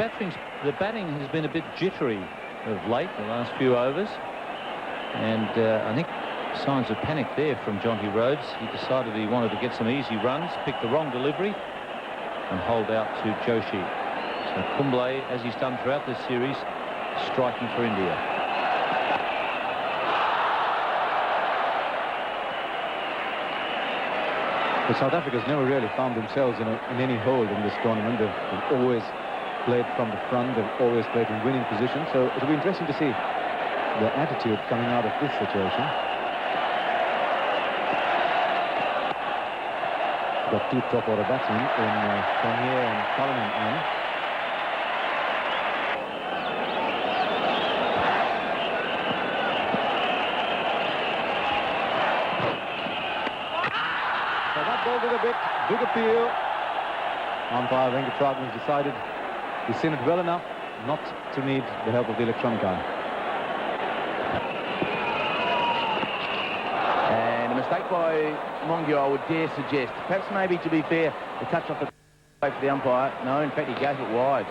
batting has been a bit jittery of late, the last few overs. And I think signs of panic there from Jonty Rhodes. He decided he wanted to get some easy runs, picked the wrong delivery, and hold out to Joshi. So Kumble, as he's done throughout this series, striking for India. But South Africa's never really found themselves in any hold in this tournament. They've always played from the front. They've always played in winning position. So it'll be interesting to see the attitude coming out of this situation. Got two top order batsmen in Cronje and Cullinan. So that ball did a bit big appeal. Umpire Venkatesh Prasad has decided he's seen it well enough not to need the help of the electronic eye. And a mistake by Mongia, I would dare suggest. Perhaps maybe, to be fair, the touch off the plate for the umpire. No, in fact, he gave it wide.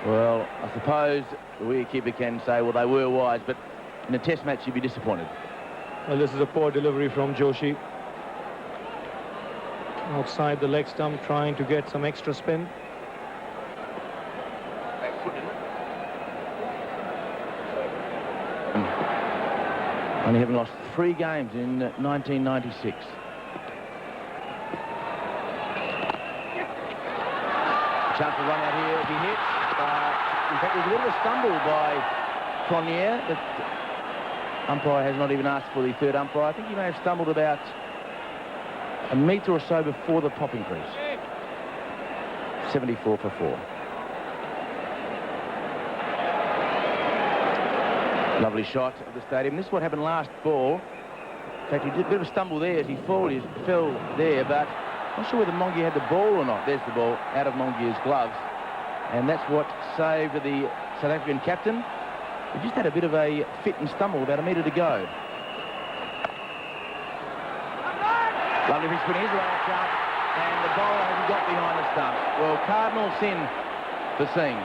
Well, I suppose the wicketkeeper can say, well, they were wide, but in a test match, you'd be disappointed. Well, this is a poor delivery from Joshi. Outside the leg stump, trying to get some extra spin. Only having lost 3 games in 1996. Chance to run out here if he hits. In fact, there's a bit of a stumble by Cronje. The umpire has not even asked for the third umpire. I think he may have stumbled about a metre or so before the popping crease. 74 for 4. Lovely shot of the stadium. This is what happened last ball. In fact, he did a bit of a stumble there as he fell there, but I'm not sure whether Mongia had the ball or not. There's the ball out of Mongia's gloves. And that's what saved the South African captain. He just had a bit of a fit and stumble about a metre to go. Lovely big spin. Here's the right chance, and the bowler hasn't got behind the stump. Well, cardinal sin for Singh.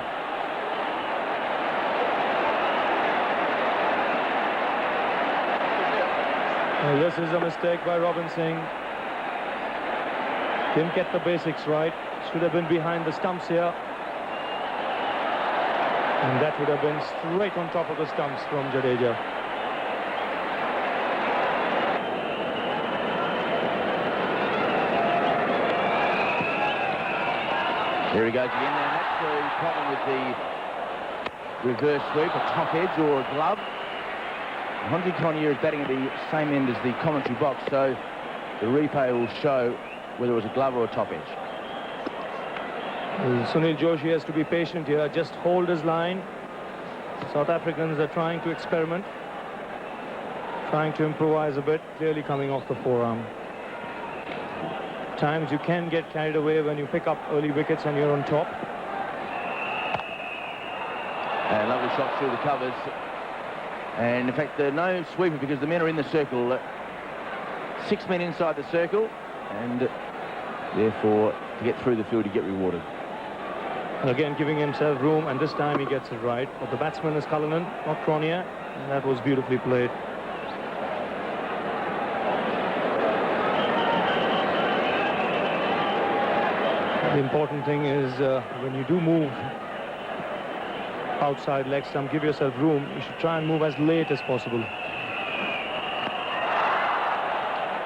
Well, this is a mistake by Robin Singh. Didn't get the basics right. Should have been behind the stumps here. And that would have been straight on top of the stumps from Jadeja. There he goes again. Now that's the problem with the reverse sweep, a top edge or a glove. Hansie Cronje is batting at the same end as the commentary box, so the replay will show whether it was a glove or a top edge. Sunil Joshi has to be patient here, just hold his line. South Africans are trying to experiment, trying to improvise a bit, clearly coming off the forearm. Times you can get carried away when you pick up early wickets and you're on top. And lovely shot through the covers. And in fact, no sweeper because the men are in the circle. 6 men inside the circle, and therefore to get through the field you get rewarded. And again giving himself room, and this time he gets it right. But the batsman is Cullinan, not Cronje, and that was beautifully played. The important thing is when you do move outside leg stump, give yourself room. You should try and move as late as possible.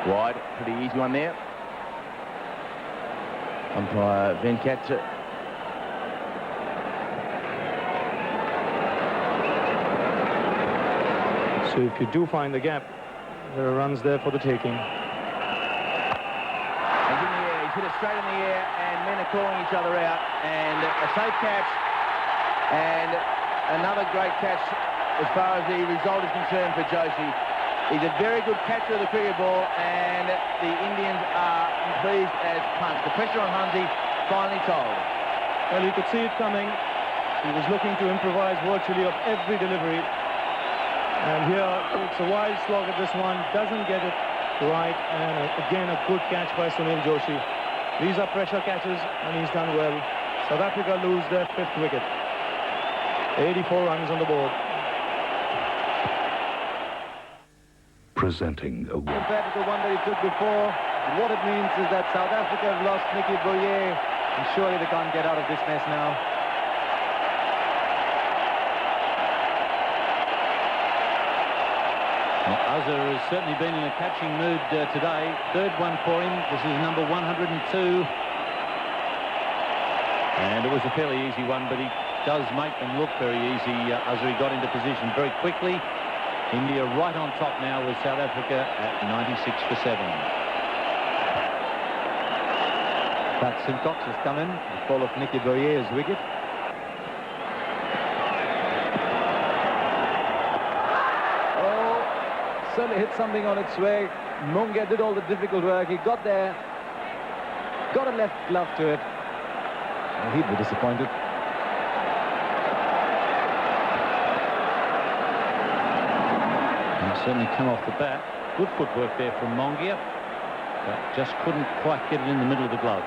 Wide, pretty easy one there. Umpire Venkat. So if you do find the gap, there are runs there for the taking. And in the air, he's hit it straight in the air, and men are calling each other out. And a safe catch, and another great catch as far as the result is concerned for Joshi. He's a very good catcher of the cricket ball, and the Indians are pleased as punch. The pressure on Hansie finally told. Well, you could see it coming. He was looking to improvise virtually of every delivery. And here, it's a wild slog at this one. Doesn't get it right. And again, a good catch by Sunil Joshi. These are pressure catches, and he's done well. South Africa lose their 5th wicket. 84 runs on the board. Presenting a Compared to the one that he took before, what it means is that South Africa have lost Nicky Boyer, and surely they can't get out of this mess now. Well, Azhar has certainly been in a catching mood today. 3rd one for him. This is number 102. And it was a fairly easy one, but he does make them look very easy. Azhar, he got into position very quickly. India right on top now with South Africa at 96 for 7. Pat Simcox has come in, the fall of Nicky Boyer's wicket. Certainly hit something on its way. Mongia did all the difficult work. He got there, got a left glove to it. And he'd be disappointed. And certainly come off the bat. Good footwork there from Mongia, but just couldn't quite get it in the middle of the glove.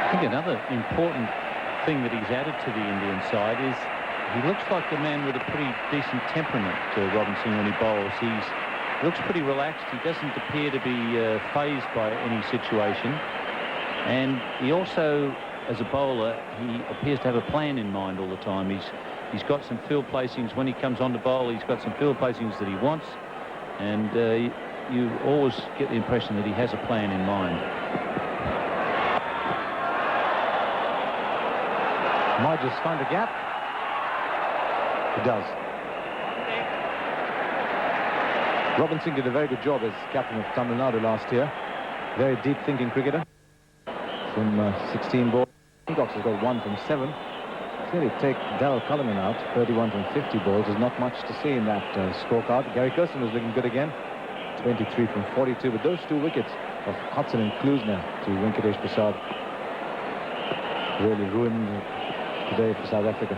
I think another important thing that he's added to the Indian side is he looks like a man with a pretty decent temperament, Robinson, when he bowls. He looks pretty relaxed. He doesn't appear to be fazed by any situation. And he also, as a bowler, he appears to have a plan in mind all the time. He's got some field placings. When he comes on to bowl, he's got some field placings that he wants. And you always get the impression that he has a plan in mind. Might just find a gap. He does. Robinson did a very good job as captain of Tamil Nadu last year. Very deep-thinking cricketer. From 16 balls, Simcox has got 1 from 7. Clearly take Daryll Cullinan out. 31 from 50 balls. There's not much to see in that scorecard. Gary Kirsten was looking good again. 23 from 42. But those 2 wickets of Hudson and Klusener to Venkatesh Prasad really ruined today for South Africa.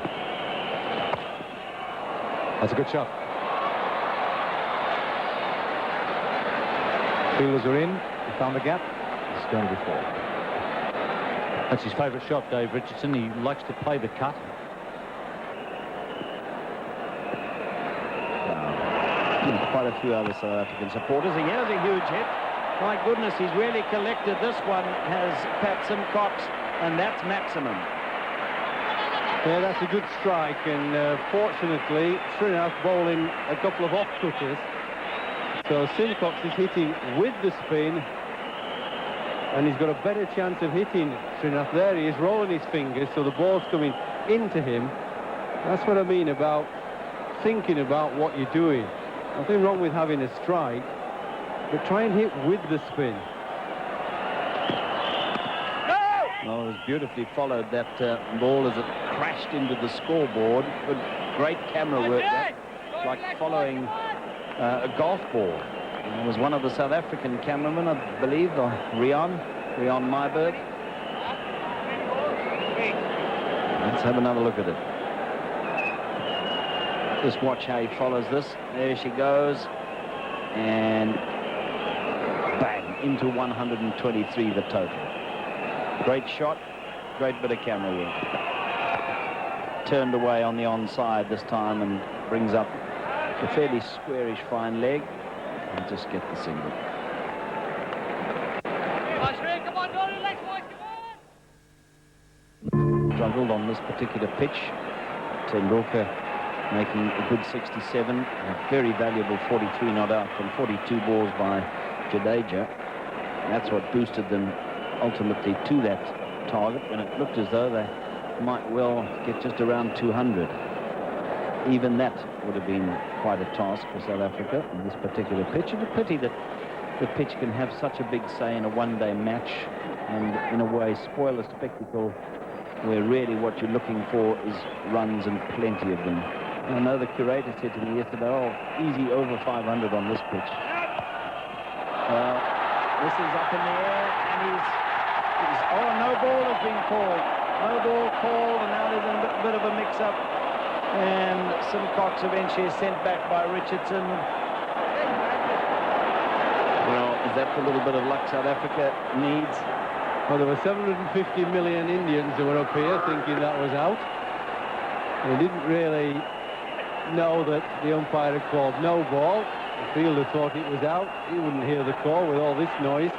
That's a good shot. Fielders are in. He found the gap. It's going to be 4. That's his favourite shot, Dave Richardson. He likes to play the cut. Quite a few other South African supporters. He has a huge hit. My goodness, he's really collected. This one has Pat Simcox, and that's maximum. Yeah, that's a good strike, and fortunately, Srinath bowling a couple of off-cutters. So Simcox is hitting with the spin, and he's got a better chance of hitting Srinath. There he is, rolling his fingers, so the ball's coming into him. That's what I mean about thinking about what you're doing. Nothing wrong with having a strike, but try and hit with the spin. Oh, it was beautifully followed, that ball as it crashed into the scoreboard. Good, great camera work there. It's like following a golf ball. It was one of the South African cameramen, I believe, Rian Myberg. Let's have another look at it. Just watch how he follows this. There she goes. And bang, into 123 the total. Great shot, great bit of camera work. turned away on the onside this time and brings up a fairly squarish fine leg and just get the single. Struggled on this particular pitch. Tendulkar making a good 67, a very valuable 43 not out from 42 balls by Jadeja. That's what boosted them ultimately to that target when it looked as though they might well get just around 200. Even that would have been quite a task for South Africa on this particular pitch. It's a pity that the pitch can have such a big say in a one-day match and in a way spoil a spectacle where really what you're looking for is runs and plenty of them. And I know the curator said to me yesterday, oh, easy over 500 on this pitch. This is up in the air, and oh, no ball has been called. No ball called, and now there's a bit of a mix-up. And Simcox eventually is sent back by Richardson. Well, is that the little bit of luck South Africa needs? Well, there were 750 million Indians who were up here thinking that was out. They didn't really know that the umpire had called no ball. The fielder thought it was out. He wouldn't hear the call with all this noise.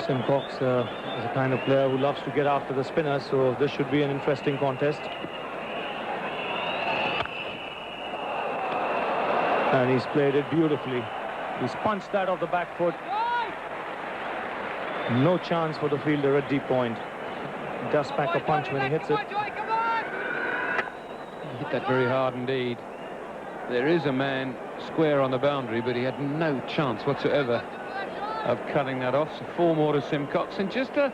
Simcox is a kind of player who loves to get after the spinner, so this should be an interesting contest. And he's played it beautifully. He's punched that off the back foot. No chance for the fielder at deep point. He does pack a punch when he hits it. He hit that very hard indeed. There is a man square on the boundary, but he had no chance whatsoever of cutting that off. So 4 more to Simcox, and just I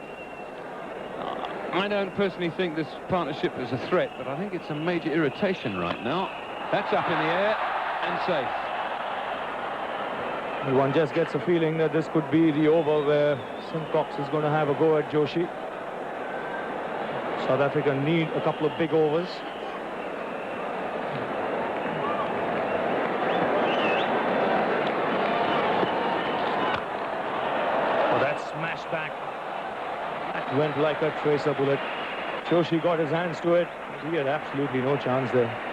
don't personally think this partnership is a threat, but I think it's a major irritation right now. That's up in the air and safe. One just gets a feeling that this could be the over where Simcox is going to have a go at Joshi. South Africa need a couple of big overs. Oh, that smash back. That went like a tracer bullet. Joshi got his hands to it. He had absolutely no chance there.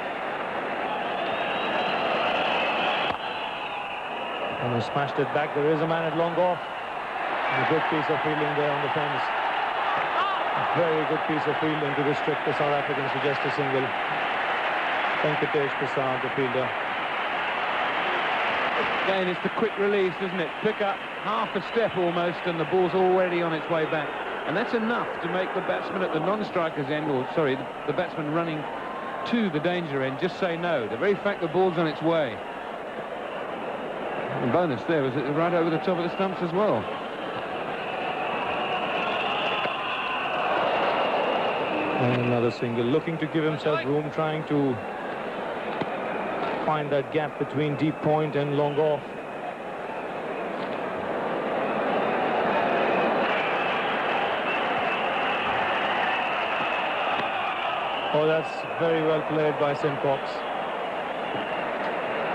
And he smashed it back. There is a man at long off. And a good piece of fielding there on the fence. A very good piece of fielding to restrict the South Africans to just a single. Venkatesh Prasad, the fielder. Again, it's the quick release, isn't it? Pick up half a step almost, and the ball's already on its way back. And that's enough to make the batsman at the non-striker's end, or sorry, the batsman running to the danger end, just say no. The very fact the ball's on its way. The bonus there was right over the top of the stumps as well. And another single, looking to give himself room, trying to find that gap between deep point and long off. Oh, that's very well played by Simcox.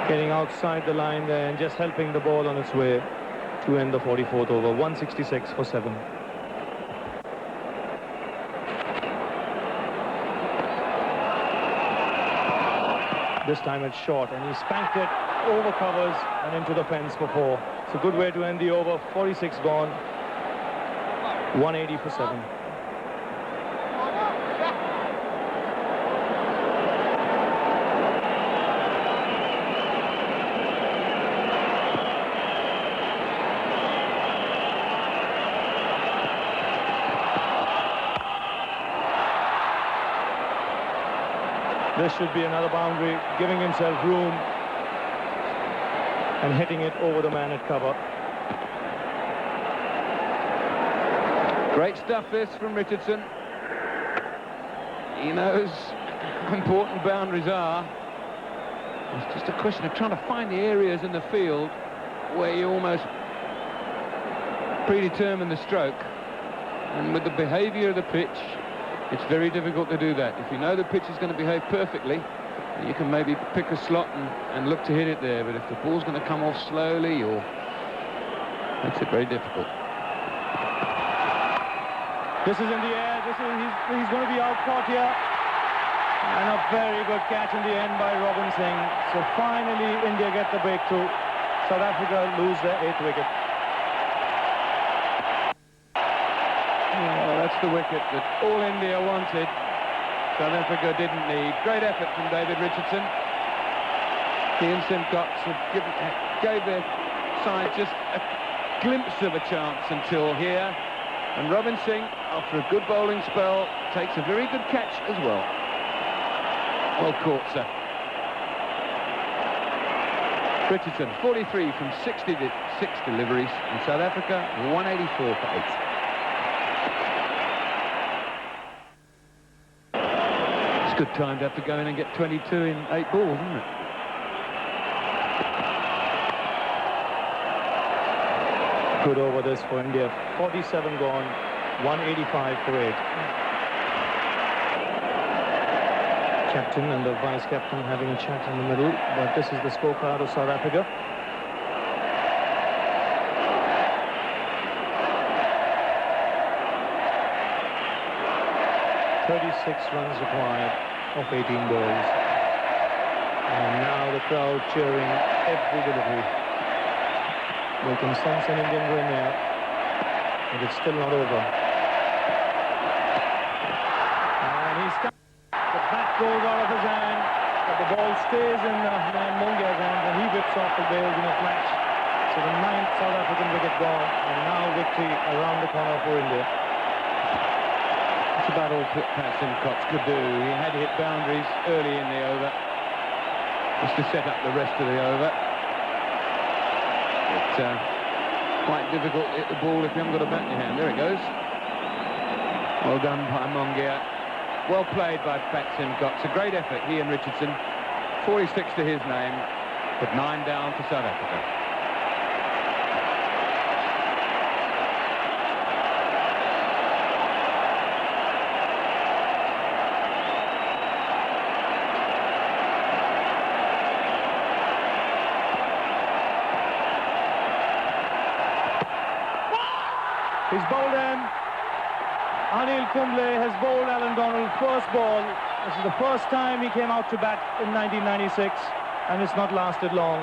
Getting outside the line there and just helping the ball on its way to end the 44th over. 166 for 7. This time it's short, and he spanked it over covers and into the fence for 4. It's a good way to end the over. 46 gone. 180 for 7. This should be another boundary, giving himself room and hitting it over the man at cover. Great stuff this from Richardson. He knows how important boundaries are. It's just a question of trying to find the areas in the field where you almost predetermine the stroke. And with the behaviour of the pitch, it's very difficult to do that. If you know the pitch is going to behave perfectly, you can maybe pick a slot and look to hit it there. But if the ball's going to come off slowly, or makes it very difficult. This is in the air. He's going to be out caught here. And a very good catch in the end by Singh. So finally, India get the breakthrough. South Africa lose their 8th wicket. Oh, that's the wicket that all India wanted. South Africa didn't need. Great effort from David Richardson. He and Simcox gave their side just a glimpse of a chance until here. And Singh, after a good bowling spell, takes a very good catch as well. Well caught, sir. Richardson, 43 from 66 deliveries, and South Africa, 184 for 8. It's a good time to have to go in and get 22 in 8 balls, isn't it? Good over this for India. 47 gone, 185 for 8. Captain and the vice-captain having a chat in the middle, but this is the scorecard of South Africa. .36 runs required of 18 balls. And now the crowd cheering every delivery. We can sense an Indian win there, but it's still not over. And he's come. The bat goes out of his hand, but the ball stays in Nayan Mongia's hands, and he whips off the bails in a flash. So the 9th South African wicket gone, and now victory around the corner for India. That's about all Pat Simcox could do. He had hit boundaries early in the over, just to set up the rest of the over. It's quite difficult to hit the ball if you haven't got a bat in your hand. There it goes. Well done by Mongia. Well played by Pat Simcox. A great effort, he and Richardson. 46 to his name, but 9 down for South Africa. He's bowled in. Anil Kumble has bowled Alan Donald first ball. This is the first time he came out to bat in 1996, and it's not lasted long.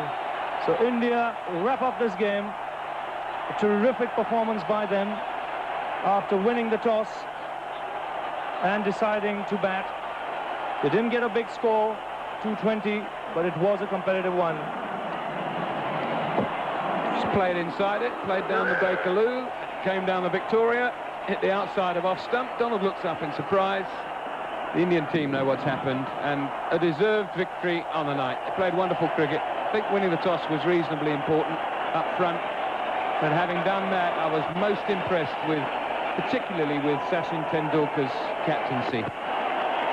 So India wrap up this game. A terrific performance by them after winning the toss and deciding to bat. They didn't get a big score, 220, but it was a competitive one. Just played inside it, played down the Bakerloo, came down the Victoria, hit the outside of off stump. Donald looks up in surprise. The Indian team know what's happened, and a deserved victory on the night. They played wonderful cricket. I think winning the toss was reasonably important up front, but having done that, I was most impressed with, particularly with Sachin Tendulkar's captaincy.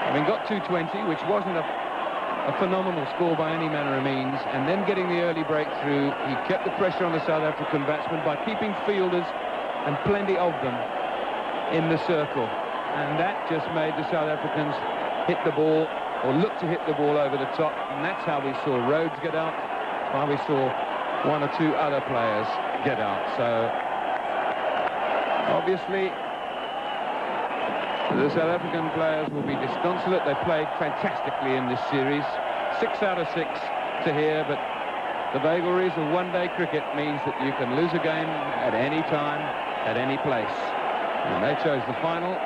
Having got 220, which wasn't a phenomenal score by any manner of means, and then getting the early breakthrough, he kept the pressure on the South African batsmen by keeping fielders, and plenty of them, in the circle. And that just made the South Africans hit the ball, or look to hit the ball over the top, and that's how we saw Rhodes get out, while we saw 1 or 2 other players get out. So obviously the South African players will be disconsolate. They played fantastically in this series. 6 out of 6 to here, but the vagaries of one-day cricket means that you can lose a game at any time, at any place. And they chose the final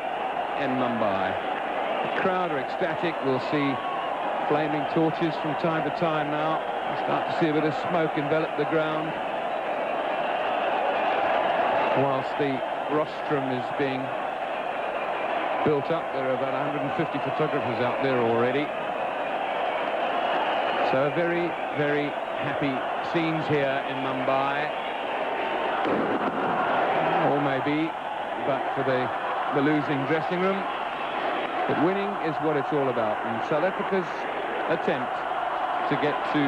in Mumbai. The crowd are ecstatic. We'll see flaming torches from time to time now. We'll start to see a bit of smoke envelop the ground, whilst the rostrum is being built up. There are about 150 photographers out there already. So very, very happy scenes here in Mumbai. Or maybe, but for the losing dressing room. But winning is what it's all about. And South Africa's attempt to get to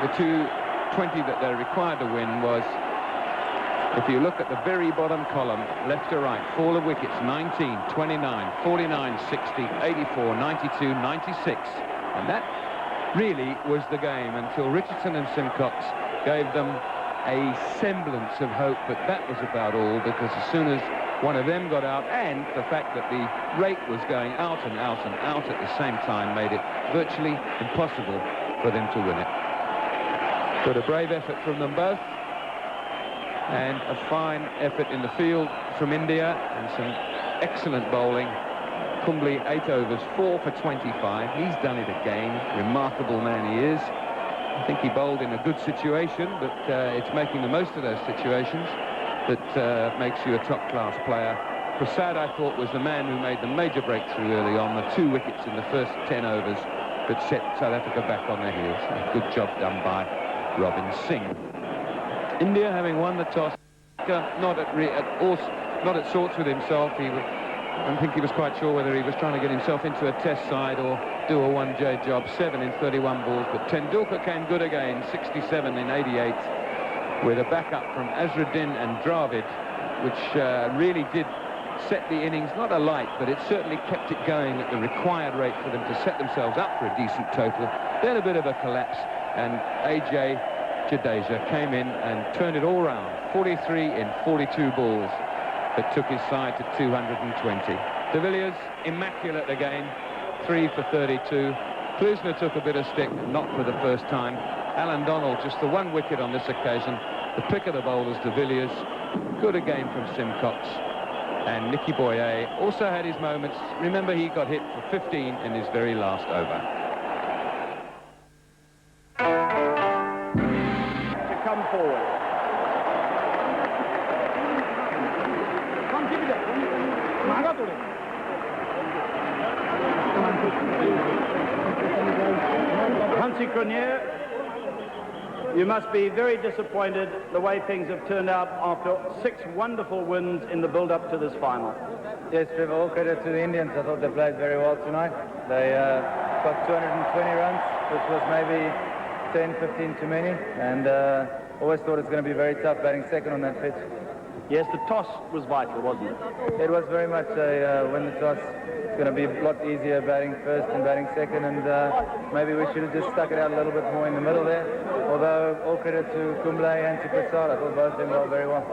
the 220 that they're required to win was, if you look at the very bottom column, left to right, fall of wickets, 19, 29, 49, 60, 84, 92, 96. And that really was the game until Richardson and Simcox gave them a semblance of hope, but that was about all, because as soon as one of them got out, and the fact that the rate was going out and out and out at the same time, made it virtually impossible for them to win it. But a brave effort from them both, and a fine effort in the field from India, and some excellent bowling. Kumble, 8 overs, 4 for 25. He's done it again. Remarkable man he is. I think he bowled in a good situation, but it's making the most of those situations that makes you a top-class player. Prasad, I thought, was the man who made the major breakthrough early on, the 2 wickets in the first 10 overs that set South Africa back on their heels. A good job done by Robin Singh. India, having won the toss, not at sorts with himself. I don't think he was quite sure whether he was trying to get himself into a test side or do a 1J job. 7 in 31 balls, but Tendulkar came good again, 67 in 88, with a backup from Azharuddin and Dravid, which really did set the innings not alight, but it certainly kept it going at the required rate for them to set themselves up for a decent total. Then a bit of a collapse, and Ajay Jadeja came in and turned it all round. 43 in 42 balls that took his side to 220. De Villiers, immaculate again, 3 for 32. Klusener took a bit of stick, not for the first time. Alan Donald, just the 1 wicket on this occasion. The pick of the bowlers, De Villiers. Good again from Simcox. And Nicky Boyer also had his moments. Remember, he got hit for 15 in his very last over. To come forward. Hansie Cronje, you must be very disappointed the way things have turned out after 6 wonderful wins in the build-up to this final. Yes, Trevor, all credit to the Indians. I thought they played very well tonight. They got 220 runs, which was maybe 10, 15 too many, and always thought it's going to be very tough batting second on that pitch. Yes, the toss was vital, wasn't it? It was very much a win the toss. It's going to be a lot easier batting first and batting second, and maybe we should have just stuck it out a little bit more in the middle there. Although all credit to Kumble and to Prasad, I thought both of them were very well.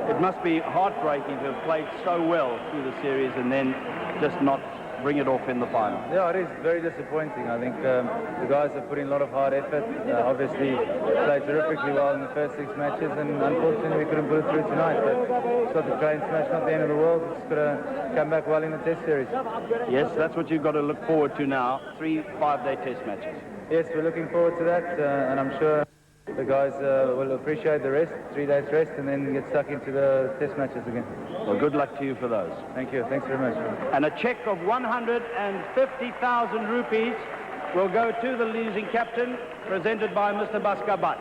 It must be heartbreaking to have played so well through the series and then just not bring it off in the final. Yeah, it is very disappointing. I think the guys have put in a lot of hard effort. Obviously played terrifically well in the first 6 matches, and unfortunately we couldn't put it through tonight. But it's got the train smash, not the end of the world. It's got to come back well in the test series. Yes, that's what you've got to look forward to now, 3 5-day test matches. Yes, we're looking forward to that, and I'm sure the guys will appreciate the rest, 3 days rest, and then get stuck into the test matches again. Well, good luck to you for those. Thank you. Thanks very much. And a cheque of 150,000 rupees will go to the losing captain, presented by Mr. Bhaskar Bhatt.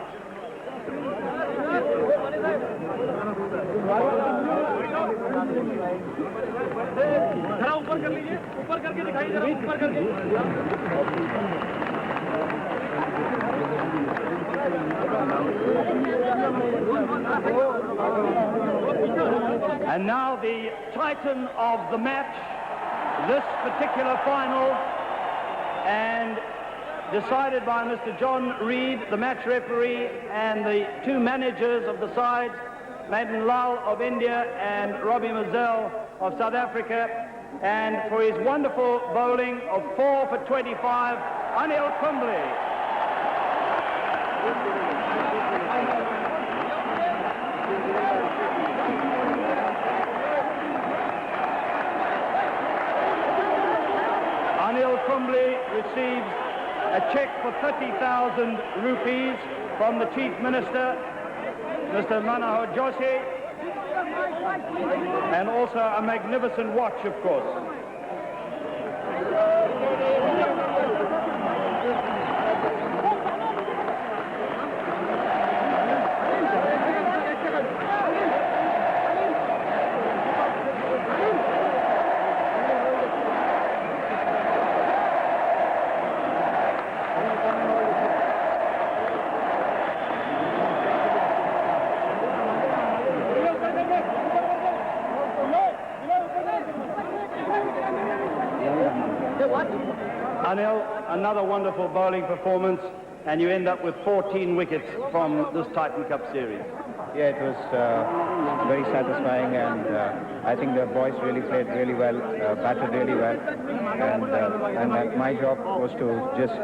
And now the titan of the match, this particular final, and decided by Mr. John Reid, the match referee, and the 2 managers of the sides, Madan Lal of India and Robbie Mazel of South Africa, and for his wonderful bowling of 4 for 25, Anil Kumble. Anil Kumble receives a cheque for 30,000 rupees from the Chief Minister, Mr. Manohar Joshi, and also a magnificent watch, of course. Anil, another wonderful bowling performance, and you end up with 14 wickets from this Titan Cup series. Yeah, it was very satisfying, and I think the boys really played really well, batted really well, and my job was to just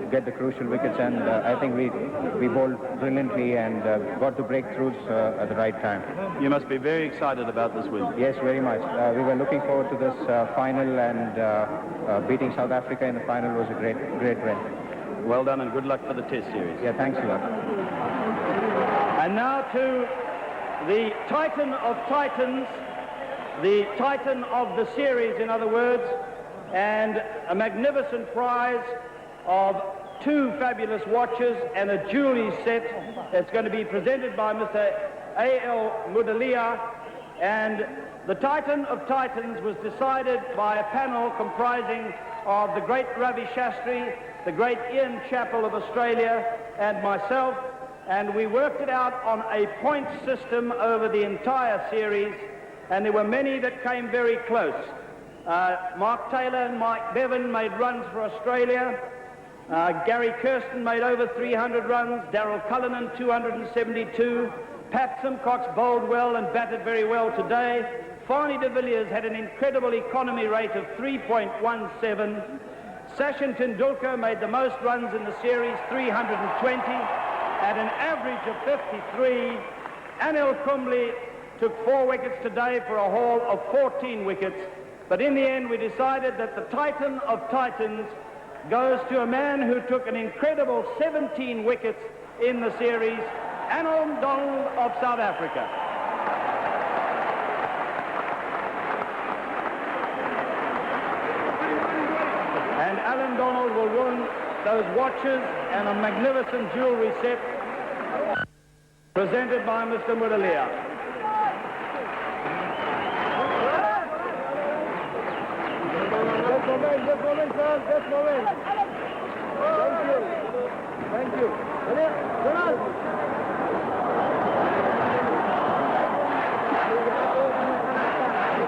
get the crucial wickets, and I think we bowled brilliantly and got the breakthroughs at the right time. You must be very excited about this win. Yes, very much. We were looking forward to this final, and beating South Africa in the final was a great win. Well done, and good luck for the Test series. Yeah, thanks a lot. And now to the Titan of Titans, the Titan of the series, in other words, and a magnificent prize of 2 fabulous watches and a jewelry set that's going to be presented by Mr. A.L. Mudalia. And the Titan of Titans was decided by a panel comprising of the great Ravi Shastri, the great Ian Chappell of Australia, and myself. And we worked it out on a point system over the entire series, and there were many that came very close. Mark Taylor and Mike Bevan made runs for Australia. Gary Kirsten made over 300 runs. Daryll Cullinan 272. Pat Simcox bowled well and batted very well today. Fanie de Villiers had an incredible economy rate of 3.17. Sachin Tendulkar made the most runs in the series, 320. At an average of 53, Anil Kumble took 4 wickets today for a haul of 14 wickets. But in the end, we decided that the Titan of Titans goes to a man who took an incredible 17 wickets in the series, Anil Donald of South Africa. And Alan Donald will win those watches and a magnificent jewelry set presented by Mr. Mudalia. Just moment, sir. Just moment. Thank you.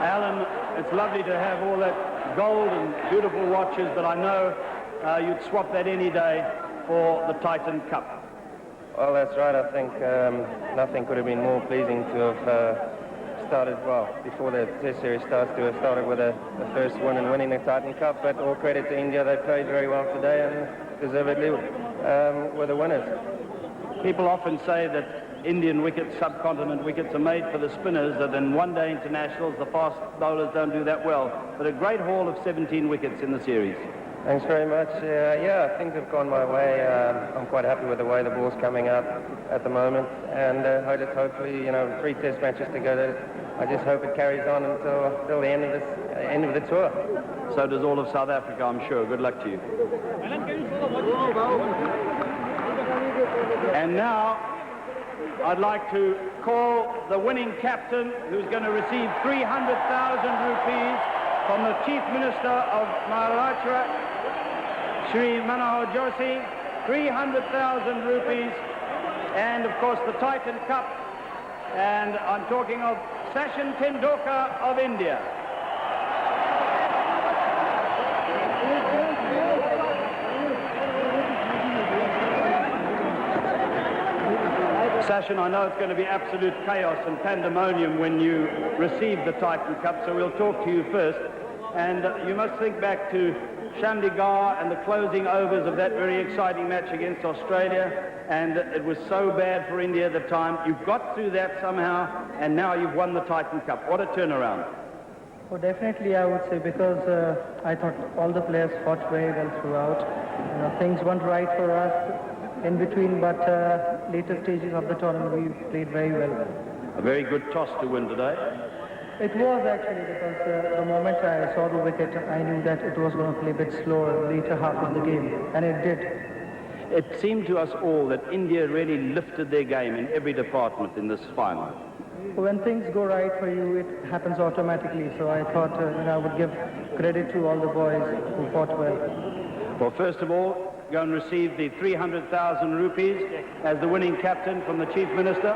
Alan, it's lovely to have all that gold and beautiful watches, but I know you'd swap that any day for the Titan Cup. Well, that's right. I think nothing could have been more pleasing to have started, well, before the Test series starts, to have started with the first win and winning the Titan Cup. But all credit to India. They played very well today and deservedly were the winners. People often say that Indian wickets, subcontinent wickets, are made for the spinners, and in one-day internationals, the fast bowlers don't do that well. But a great haul of 17 wickets in the series. Thanks very much. Yeah, things have gone my way. I'm quite happy with the way the ball's coming out at the moment, and hopefully, 3 Test matches to go. I just hope it carries on until the end of the tour. So does all of South Africa, I'm sure. Good luck to you. And now, I'd like to call the winning captain, who's going to receive 300,000 rupees from the Chief Minister of Maharashtra, Shri Manohar Joshi, 300,000 rupees, and of course the Titan Cup. And I'm talking of Sachin Tendulkar of India. Sachin, I know it's going to be absolute chaos and pandemonium when you receive the Titan Cup, so we'll talk to you first. And you must think back to Chandigarh and the closing overs of that very exciting match against Australia, and it was so bad for India at the time. You've got through that somehow, and now you've won the Titan Cup. What a turnaround. Oh, definitely, I would say, because I thought all the players fought very well throughout. Things went right for us in between, but later stages of the tournament we played very well. A very good toss to win today. It was actually, because the moment I saw the wicket, I knew that it was going to play a bit slower later half of the game, and it did. It seemed to us all that India really lifted their game in every department in this final. When things go right for you, it happens automatically, so I thought I would give credit to all the boys who fought well. Well, first of all, go and receive the 300,000 rupees as the winning captain from the Chief Minister.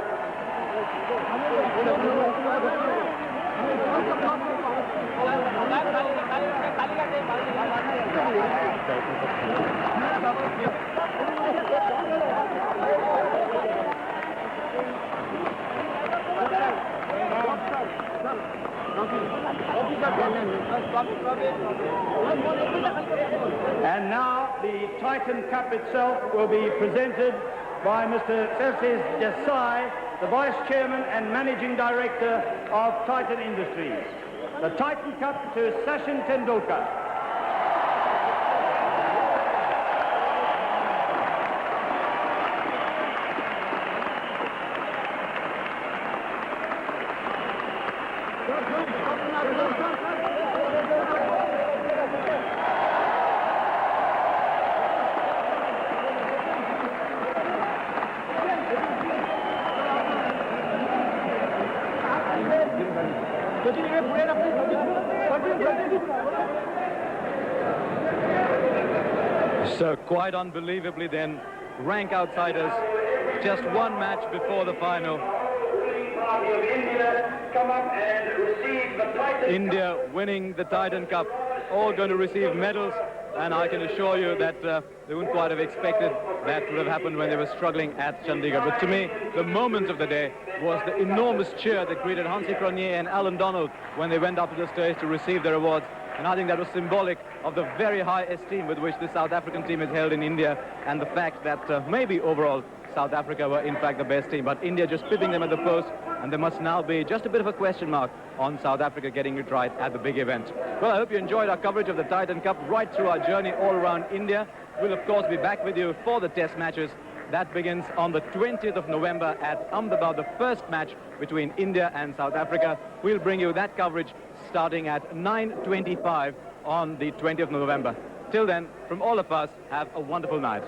And now the Titan Cup itself will be presented by Mr. Serses Desai, the Vice Chairman and Managing Director of Titan Industries. The Titan Cup to Sachin Tendulkar. So quite unbelievably then, rank outsiders, just one match before the final. India winning the Titan Cup, all going to receive medals, and I can assure you that they wouldn't quite have expected that would have happened when they were struggling at Chandigarh. But to me, the moment of the day was the enormous cheer that greeted Hansie Cronje and Alan Donald when they went up to the stage to receive their awards. And I think that was symbolic of the very high esteem with which the South African team is held in India, and the fact that maybe overall South Africa were in fact the best team, but India just pipping them at the post, and there must now be just a bit of a question mark on South Africa getting it right at the big event. Well, I hope you enjoyed our coverage of the Titan Cup right through our journey all around India. We'll of course be back with you for the test matches. That begins on the 20th of November at Ahmedabad, the first match between India and South Africa. We'll bring you that coverage starting at 9:25 on the 20th of November. Till then, from all of us, have a wonderful night.